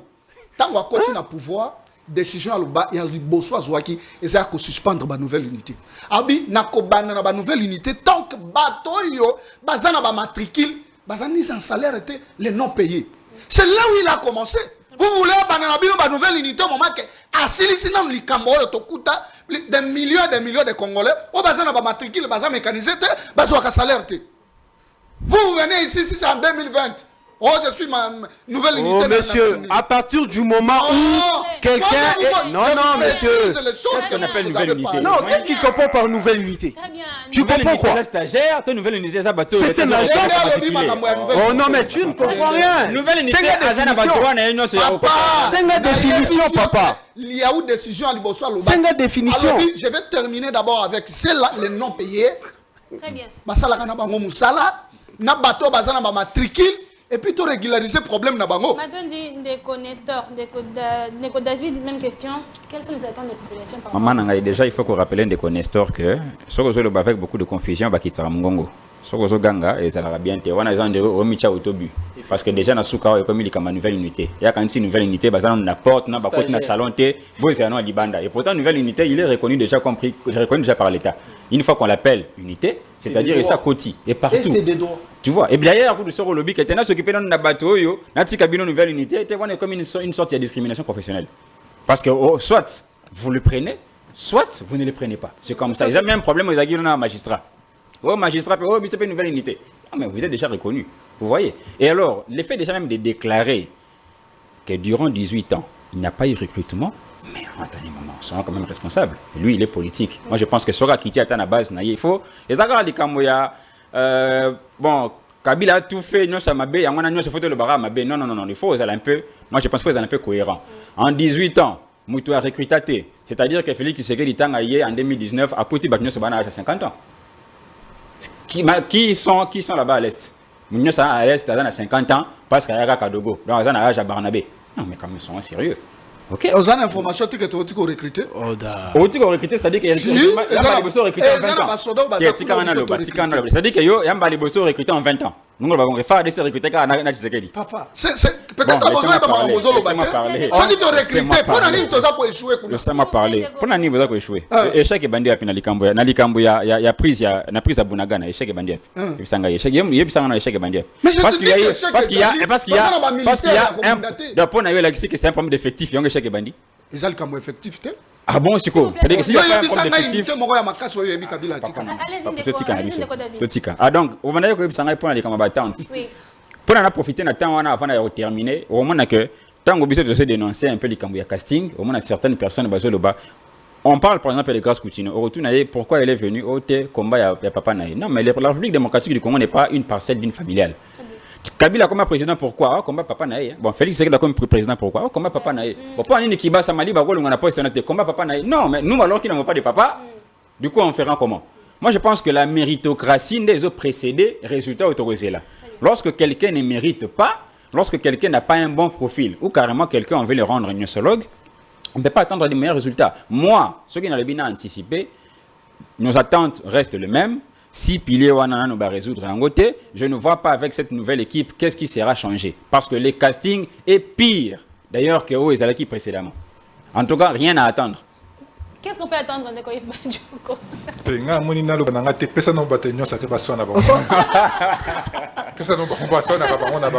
Tant qu'on continue à pouvoir, décision à l'oba, il y a du bossois zouaki, et ça a suspendre ma nouvelle unité. Abi, nakobana na nouvelle unité, tant que bateau yo, bazana ba matricule, bazani sans salaire était les non payés. C'est là où il a commencé. Vous voulez une nouvelle unité au moment que Assilisi nam likambo tokuta des millions de Congolais au bazana ba matricule bazana mécanisé bazo ka salaire te. Vous venez ici c'est en 2020. Oh, je suis ma nouvelle unité. Oh, monsieur, à partir du moment où quelqu'un est... Non, monsieur. Qu'est-ce qu'on appelle nouvelle unité? Non, qu'est-ce qu'il comprend par nouvelle unité? Tu comprends quoi? C'est stagiaire, ta nouvelle unité, ça bateau. C'est un agent. Oh non, mais tu ne comprends rien. Nouvelle unité, c'est une définition, papa. Il y a une décision à l'Ibosso. C'est une définition. Je vais terminer d'abord avec celle-là, les non payés. Très bien. Basala kana bango musala, na bateau bazana ba matricule. Et puis, tu régulariser le problème na bango. Maintenant, Ndeko Nestor, Ndeko David, même question. Quelles sont les attentes des populations par Maman, déjà, il faut qu'on rappelle Ndeko Nestor que, avec beaucoup de confusion, Ganga et ça l'a bien été. On a des gens autobus. Parce que déjà, dans il y a comme une nouvelle unité. Il y a quand une nouvelle unité, on a une porte, on a un salon, et pourtant, une nouvelle unité, il est reconnu déjà par l'État. Une fois qu'on l'appelle unité, c'est-à-dire et ça côté et partout. Et c'est des droits. Tu vois. Et bien d'ailleurs, coup de sur le lobby qui était là, s'occuper d'un bateau, n'ati cabine nouvelle unité, était comme une sorte de discrimination professionnelle. Parce que soit vous le prenez, soit vous ne le prenez pas. C'est comme ça. Ils ont même un problème aux aguilles, on a un magistrat. Oh magistrat, oh mais c'est pas une nouvelle unité. Ah mais vous êtes déjà reconnu. Vous voyez. Et alors, l'effet déjà même de déclarer que durant 18 ans, il n'y a pas eu recrutement. Mais attendez un moment, ils sont quand même responsables. Lui, il est politique. Moi, je pense que Sora Kiti à la base, il faut. Les agarres, les Kamoya, bon, Kabila a tout fait, non, ça m'a bé, on a nous, ce photo le barra m'a bé. Non, il faut, un peu, moi, je pense qu'il faut un peu cohérent. En 18 ans, Moutou a recruté. C'est-à-dire que Félix Tshisekedi Tangaye en 2019 a poussé Batnyo Sabana à 50 ans. Qui sont là-bas à l'Est? Nous sommes à l'Est, à 50 ans, parce qu'il y a Kadogo. Donc, ils ont à Barnabé. Non, mais quand même, ils sont sérieux. Ok. Vous avez l'information que tu as recruté? Tu as recruté, c'est-à-dire qu'il y a des besoins recrutés en 20 ans. C'est-à-dire qu'il y a des besoins recrutés en 20 ans. Nous allons faire des recrutés car on a Tshisekedi. Papa, peut-être que vous avez parlé. Je dis de recruter. Pour l'année, tu as échoué. Laissez-moi parler. Pour l'année, vous avez échoué. Échec et bandit à Pinalikambo. Nalikambo, il y a prise à Bunagana. Échec et bandit. Il y a échec et bandit. Parce qu'il y a un. Pour nous, c'est un problème d'effectif. Il y a un échec et bandit. Ils ont le effectif. Ah bon, c'est quoi? C'est-à-dire que s'il y a un problème d'effectif. Allez-y, ah donc, au moment où vous avez pour les combattants, pour en profiter avant de terminer, au moment que tant que vous avez dénoncé un peu les cambouis casting, au moment certaines personnes on parle par exemple de Grace Coutinho. Au retour, pourquoi elle est venue au combat à Papa Naï? Non, mais la République démocratique du Congo n'est pas une parcelle d'une familiale. Kabila comme président, pourquoi? Combat Papa Naï. Bon, Félix Tshisekedi comme président, pourquoi? Combat Papa Naï. Pourquoi on qui bat Samali, on n'a pas été combat Papa Naï. Non, mais nous alors qu'ils n'ont pas de papa, du coup on fera comment? Moi je pense que la méritocratie des autres précédés, résultat autorisé là. Lorsque quelqu'un ne mérite pas, lorsque quelqu'un n'a pas un bon profil, ou carrément quelqu'un on veut le rendre gnosologue, on ne peut pas attendre des meilleurs résultats. Moi, ceux qui n'ont pas anticipé, nos attentes restent les mêmes. Si pilier Wanana va résoudre en côté, je ne vois pas avec cette nouvelle équipe qu'est-ce qui sera changé. Parce que le casting est pire d'ailleurs que Oezalaki précédemment. En tout cas, rien à attendre. Qu'est-ce qu'on peut attendre de Koïf Badjoko?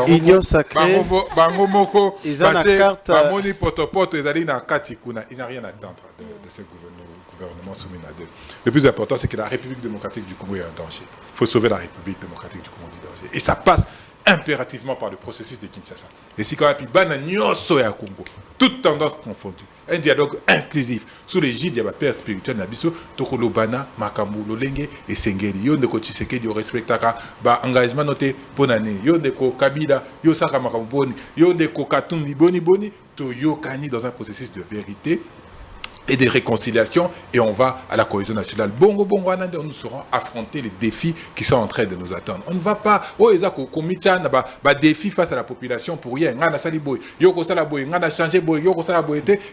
Union sacrée. Il n'a rien à attendre de ce gouvernement soumis à deux. Le plus important, c'est que la République démocratique du Congo est en danger. Il faut sauver la République démocratique du Congo du danger. Et ça passe impérativement par le processus de Kinshasa. Et si quand même, Congo, toute tendance confondue, un dialogue inclusif sous l'égide de la père spirituel Nabiso, Tokolobana, Makambu, Lolenge et Sengeli. Yo ndeko Tshisekedi yo respectaka ba engagement noté ponane. Yo ndeko Kabila, yo Saka Makamboni, yo ndeko Katumbi boni, to yo kani dans un processus de vérité et de réconciliation, et on va à la cohésion nationale. Bongo, nous serons affronter les défis qui sont en train de nous attendre. On ne va pas, défi face à la population pour rien.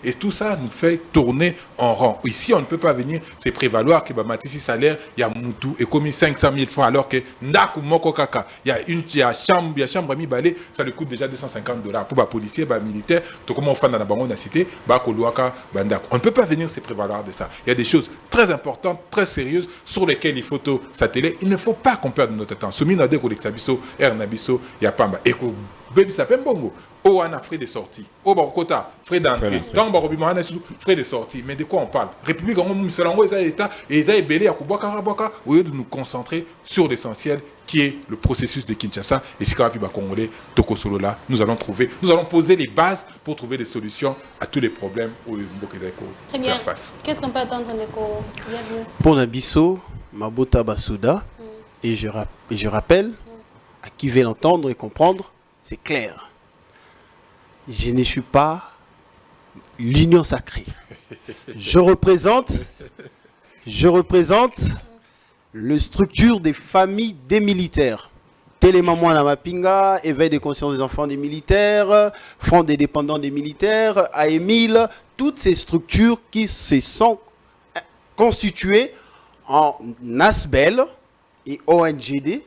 Et tout ça nous fait tourner en rond. Ici, on ne peut pas venir se prévaloir que Matisi salaire, il y a Moutou, et commis 500 000 francs, alors que Ndaku Moko Kaka, il y a chambre mi balé, ça lui coûte déjà $250 pour les policiers, les militaires, tout comme on fait dans la banque, on a cité, on ne peut pas venir se prévaloir de ça. Il y a des choses très importantes, très sérieuses, sur lesquelles il faut s'atteler. Il ne faut pas qu'on perde notre temps. Soumi Nade Koleksabiso, Ernabiso, Yapamba. Et que Baby Sapem Bongo, oh, on a frais de sortie. Oh, Barokota, frais d'entrée. Tant Barobima, frais de sortie. Mais de quoi on parle? République, on a l'État, et ils ont belé à Kubaka, au lieu de nous concentrer sur l'essentiel, qui est le processus de Kinshasa. Et si Congolais, Tokosolo là, nous allons poser les bases pour trouver des solutions à tous les problèmes où nous Très bien. faire face. Qu'est-ce qu'on peut attendre de Pour Nabiso, Mabota Basouda, et je rappelle, à qui veut l'entendre et comprendre, c'est clair. Je ne suis pas l'union sacrée. Je représente la structure des familles des militaires. Télémaman à Mapinga, éveil des consciences des enfants des militaires, Front des dépendants des militaires, AEMIL, toutes ces structures qui se sont constituées en ASBEL et ONGD,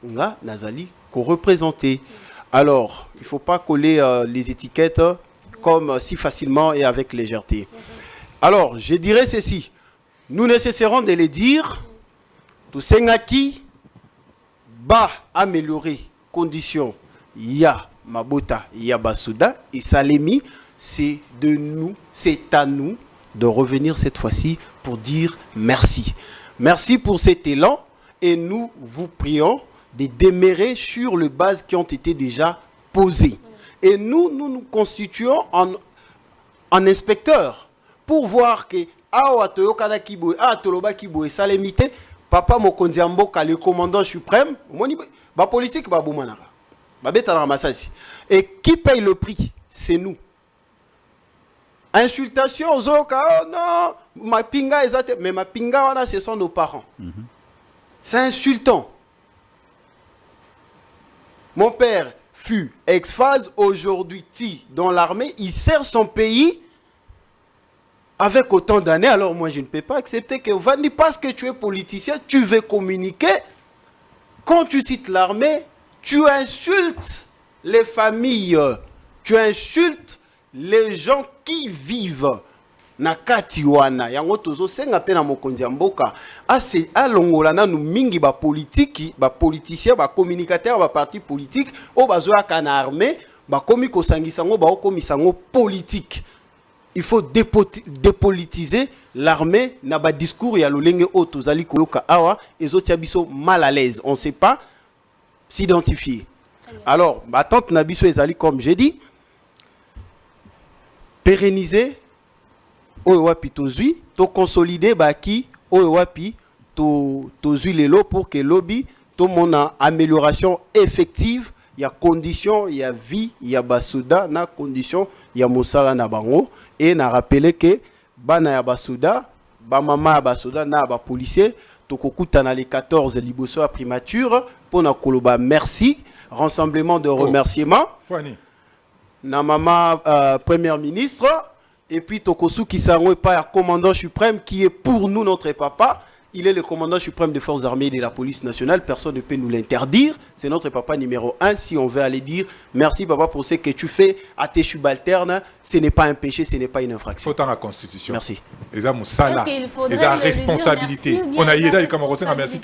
nga Nazali, qu'on représentait. Alors, il ne faut pas coller les étiquettes comme si facilement et avec légèreté. Alors, je dirais ceci. Nous ne cesserons de les dire. Tout Sengaki va améliorer conditions. Ya Mabota, ya Basouda et Salemi. C'est à nous de revenir cette fois-ci pour dire merci. Merci pour cet élan et nous vous prions de demeurer sur les bases qui ont été déjà posées. Et nous constituons en inspecteurs pour voir que Papa Mokonzi Mboka, le commandant suprême, la politique, et qui paye le prix? C'est nous. Insultation aux autres, oh non, ma pinga, mais ma pinga, ce sont nos parents. C'est insultant. Mon père fut ex-phase, aujourd'hui, dans l'armée, il sert son pays avec autant d'années. Alors moi, je ne peux pas accepter que Vandi, parce que tu es politicien, tu veux communiquer. Quand tu cites l'armée, tu insultes les familles, tu insultes les gens qui vivent na katiwana yango tozo senga pe na mokonzi mboka ase alongola na nu mingi ba politique ba politicien ba communicateur ba parti politique o bazoya kana armée ba komi ko sangisango ba komisango politique. Il faut dépolitiser l'armée na ba discours ya lolenge o tozali koyoka awa ezotia biso mal à l'aise, on sait pas s'identifier. Alors ma tante na biso ezali comme j'ai dit pérenniser oyo wapi tozui to consolider baki oyo wapi tozui lelo pour que lobby to mona amélioration effective ya condition ya vie ya basoda na condition ya mosala na bango et na rappeler que bana ya basoda ba mama ya basoda na ba policier to kokuta na les 14 liboso à primature pour na koloba merci rassemblement de remerciements na mama première ministre. Et puis Tokosu Kisango est pas un commandant suprême qui est pour nous notre papa. Il est le commandant suprême des forces armées et de la police nationale. Personne ne peut nous l'interdire. C'est notre papa numéro 1. Si on veut aller dire merci papa pour ce que tu fais à tes subalternes, ce n'est pas un péché, ce n'est pas une infraction. Il faut dans la Constitution. Merci. Les hommes ça les responsabilité. On a aidé les Camerounais à merci.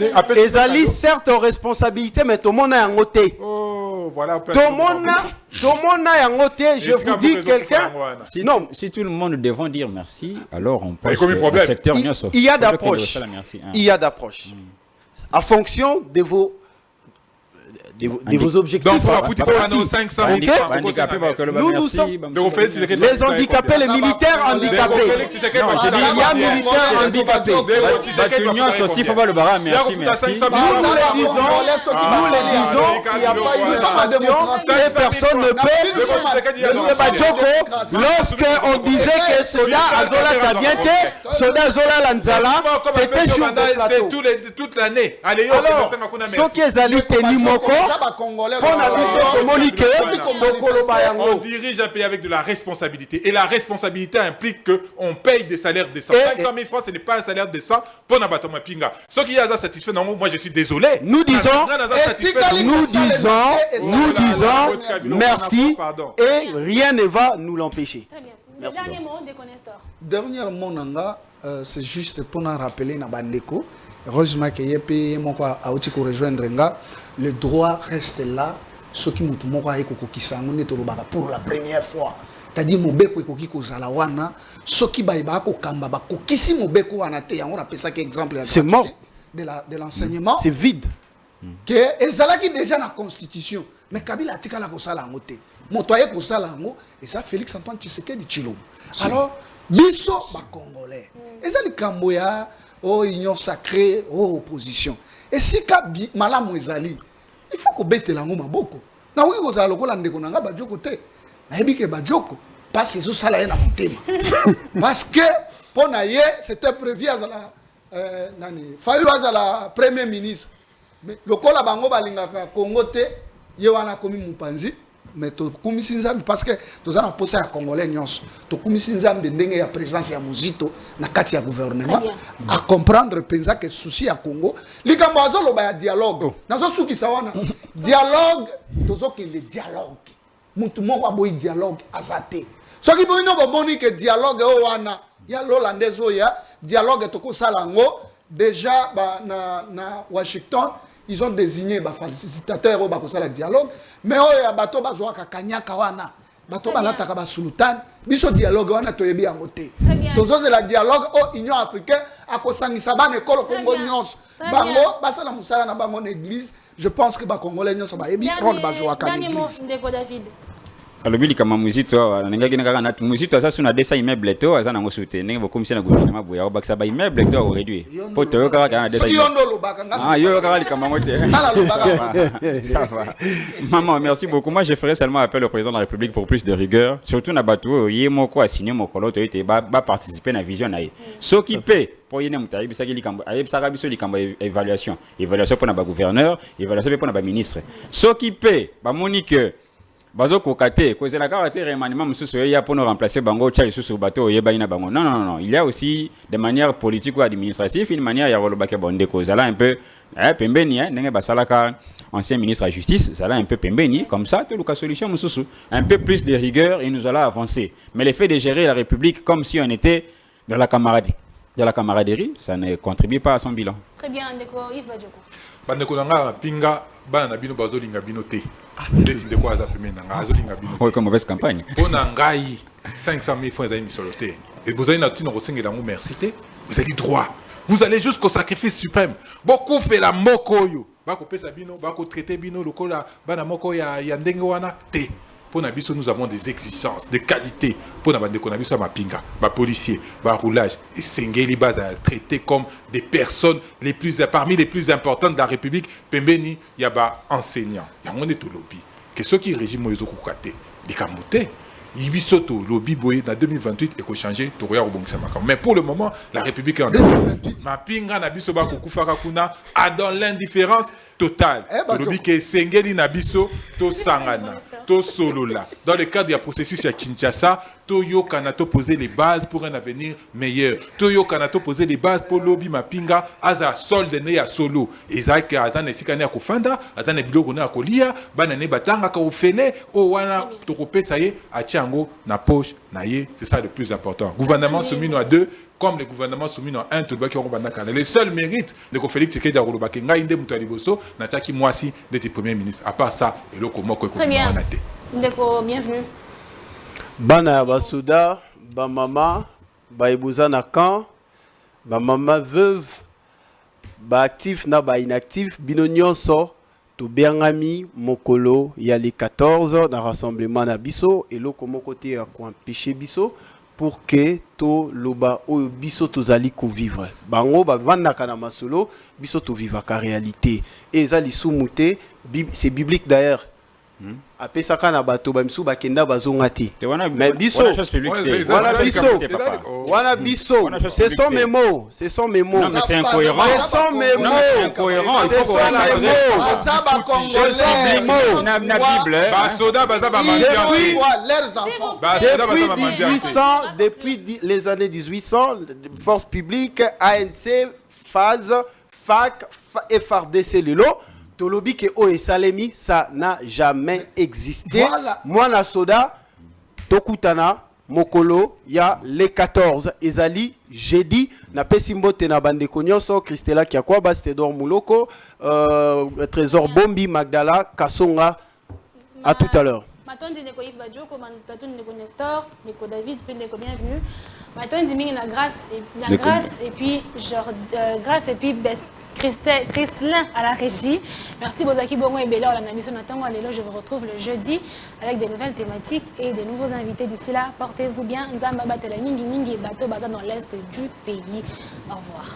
Les certes aux responsabilités, mais tout le monde a un côté. Oh, voilà. Tout le monde a un côté. Je vous dis quelqu'un. Si tout le monde devant dire merci, alors on pense que le secteur il y a d'approche. Il y a d'approche. En fonction de vos de vos objectifs. Donc, hein. pour foutre pas nos 500 000 francs. Nous sommes les handicapés, les militaires handicapés. Non, j'ai dit il y a militaires handicapés. L'union aussi, il faut pas le barrer. Merci. Nous les disons qu'il n'y a pas eu de démocratie et personne ne peut. Lorsqu'on disait que Soda Azola Tabiente, Soda Azola Lanzala, c'était sur le plateau. Toute l'année. Allez, alors, ceux qui ont tenu Moko, on dirige un pays avec de la responsabilité. Et la responsabilité implique qu'on paye des salaires décents. 500 000 francs, ce n'est pas un salaire décent pour Nabatoma Pinga. Ceux qui sont satisfaits, moi je suis désolé. Nous disons merci et rien ne va nous l'empêcher. Très bien. Le dernier mot de Nestor. Dernier mot, c'est juste pour nous rappeler na bandeko. Heureusement que yepe moko auti ko rejoindre nga, le droit reste là. Ce qui mutu moko ayeko kokisango ne tolobaka pour la première fois. C'est-à-dire mobeko ekoki kozala wana, soki ba ko kamba ba kokisi mobeko wana te yango na pesa que exemple c'est mort de l'enseignement. C'est vide. Que ezalaki déjà na constitution, mais Kabila atikala ko sala ngo te. Moto aye ko sala ngo et ça Félix Antoine Tshisekedi Tshilombo. Alors biso ba congolais. Ezali kambo ya union sacrée, opposition. Et si Kabi malamu ezali, il faut qu'on bête la ngoma boko. Na oui ko za lokola ndeko nanga ba joko te. Na yebi ke ba joko parce que ça la na motema. Parce que pour naye c'était prévu à la nani Fayulu à la premier ministre. Mais lokola bango balingaka Congo te yewana komi mupanzi. Mais to kumisi nzambe parce que toza na posa ya congolais nyonso to kumisi nzambe ndenge ya présence ya muzito na kati ya gouvernement à comprendre penza que souci ya Congo likambo azoloba ya dialogue nazo suki sawana dialogue tozo ke le dialogue mutu moko aboyi dialogue azate soki boino bomoni que dialogue o wana ya lolandezo ya dialogue to ko salango déjà na Washington. Ils ont désigné les facilitateurs au bakosala dialogue, mais oh ya bato bazwa kakanyaka wana, bato balata ka sultan, biso dialogue wana toyebi yangote. Tozo la dialogue au Union africaine akosangisa bana ekolo Congo nyonso. Bango basala musala na bango na église, je pense que ba congolais nyonso ba yebi prendre bazwa ka l'église. Dernier mot Ndeko David. alobili kama muzito nangaki nakaka na muzito asa suna desa immeuble to asa nango sute ndenge bokomisi na gouvernement boya ko bakisa ba immeuble to o réduire po to yo kaka na desa yo kaka likama ngote ça va maman merci beaucoup. Moi je ferai seulement appel au président de la République pour plus de rigueur, surtout na bato yemoko a signé mokolo to ite ba participer na vision na ye soki pe pour yene mutayi bisaki likambo ayebisaka biso likambo évaluation pour na ba gouverneur, évaluation pour na ba ministre soki pe ba moni que bazo kokate kozela ka te remaniement mususu ya pour nous remplacer bango tcha lisusu bato yeba ina bango non il y a aussi des manières politiques ou administratives une manière ya rolobake bonde kozala un peu pembeni ndenge basalaka ancien ministre de la justice ça un peu pembeni comme ça tout le solution mususu un peu plus de rigueur et nous allons avancer. Mais le fait de gérer la République comme si on était dans la camaraderie ça ne contribue pas à son bilan. Très bien Ndeko Yves Badioko. Bandeko nanga pinga bana na bino bazolinga bino te. Ndeti ndeko aza pemena nga azolinga bino. Oui, comme mauvaise campagne. Pona ngai 500 000 francs ezali misolo te. Et vous avez natino kosengela ngo merci te. Vous avez droit. Vous allez jusqu'au sacrifice suprême. Beaucoup fait la moko yo. Bako pesa bino, bako traiter bino lokola bana moko ya ndenge wana te. Pour Nabiso, nous avons des exigences, des qualités. Pour Nabiso, ma pinga, ma policier, ma roulage. Et Sengeli Baza traité comme des personnes parmi les plus importantes de la République. Pembeni, il y a enseignants. Il y a un lobby. Que ceux qui régiment Moïse Koukate, des Kamoté, Ibisoto, lobby boy, dans 2028, il faut changer. Mais pour le moment, la République est en 2028. Ma pinga Nabiso Bakoukoufara Kuna a dans l'indifférence totale. Lobby que Sengeli Nabiso, to Sangana, to Solola. Dans le cadre du processus à Kinshasa, Toyo Kanato poser les bases pour un avenir meilleur. Toyo Kanato poser les bases pour lobby Mapinga, Aza solde ne à solo. Isaac Azan Sikane à Kofanda, Azan Bilogone à Kolia, Banane Batanga Kaofele, Owana, Tokopé Saye, à Tchango, na poche, naye, c'est ça le plus important. Gouvernement soumis à 2. Comme le gouvernement soumis à 1, tout le monde. Le seul mérite de Félix Tshisekedi Arolobake, Ngaïnde Moutaliboso, Nataki Mwasi, d'être premier ministre. À part ça, et le Komoko Très bien. Ndeko, bienvenue. Bana Basuda, ba mama, ba Ebouza na camp, ba mama veuve, ba actif na ba inactif, bino nyonso, Tobiangami Mokolo ya les 14 dans rassemblement na biso et loko mokote ya ko empêcher biso pour que to loba o biso tozali ko vivre. Bango ba vandaka na masolo biso to vivre ka réalité. Et ezali sumute c'est biblique d'ailleurs. Apesaka na bato ba misu bakenda bazonga te. Mais biso voilà biso ce sont mes mots, ce sont mes mots. Non mais c'est incohérent. Ce sont mes mots. C'est incohérent. Ce sont mes mots. Na Bible. Basoda baza ba leurs enfants. Depuis les années 1800, force publique, ANC, phase, FAC, FRDC Lelo. Tolobi ke o et Salemi, ça n'a jamais existé. Voilà. Moi na soda, Tokutana, Mokolo, ya les 14. Ezali, jeudi, na pesimbo te na bande konyoso, Christella Kiakwa, Stedor Mouloko, Trésor Bombi, Magdala, Kasonga. À tout à l'heure. Matondi Neko Yves Badjoko, Matondi Neko Nestor, Neko David, puis Neko bienvenue. Matondi Ming la grâce et puis genre grâce et puis best. Christelin à la régie. Merci Bozaki Bongo et Bella. Je vous retrouve le jeudi avec des nouvelles thématiques et des nouveaux invités. D'ici là, portez-vous bien. Nzamba Batela Mingi Mingi Bato Baza dans l'est du pays. Au revoir.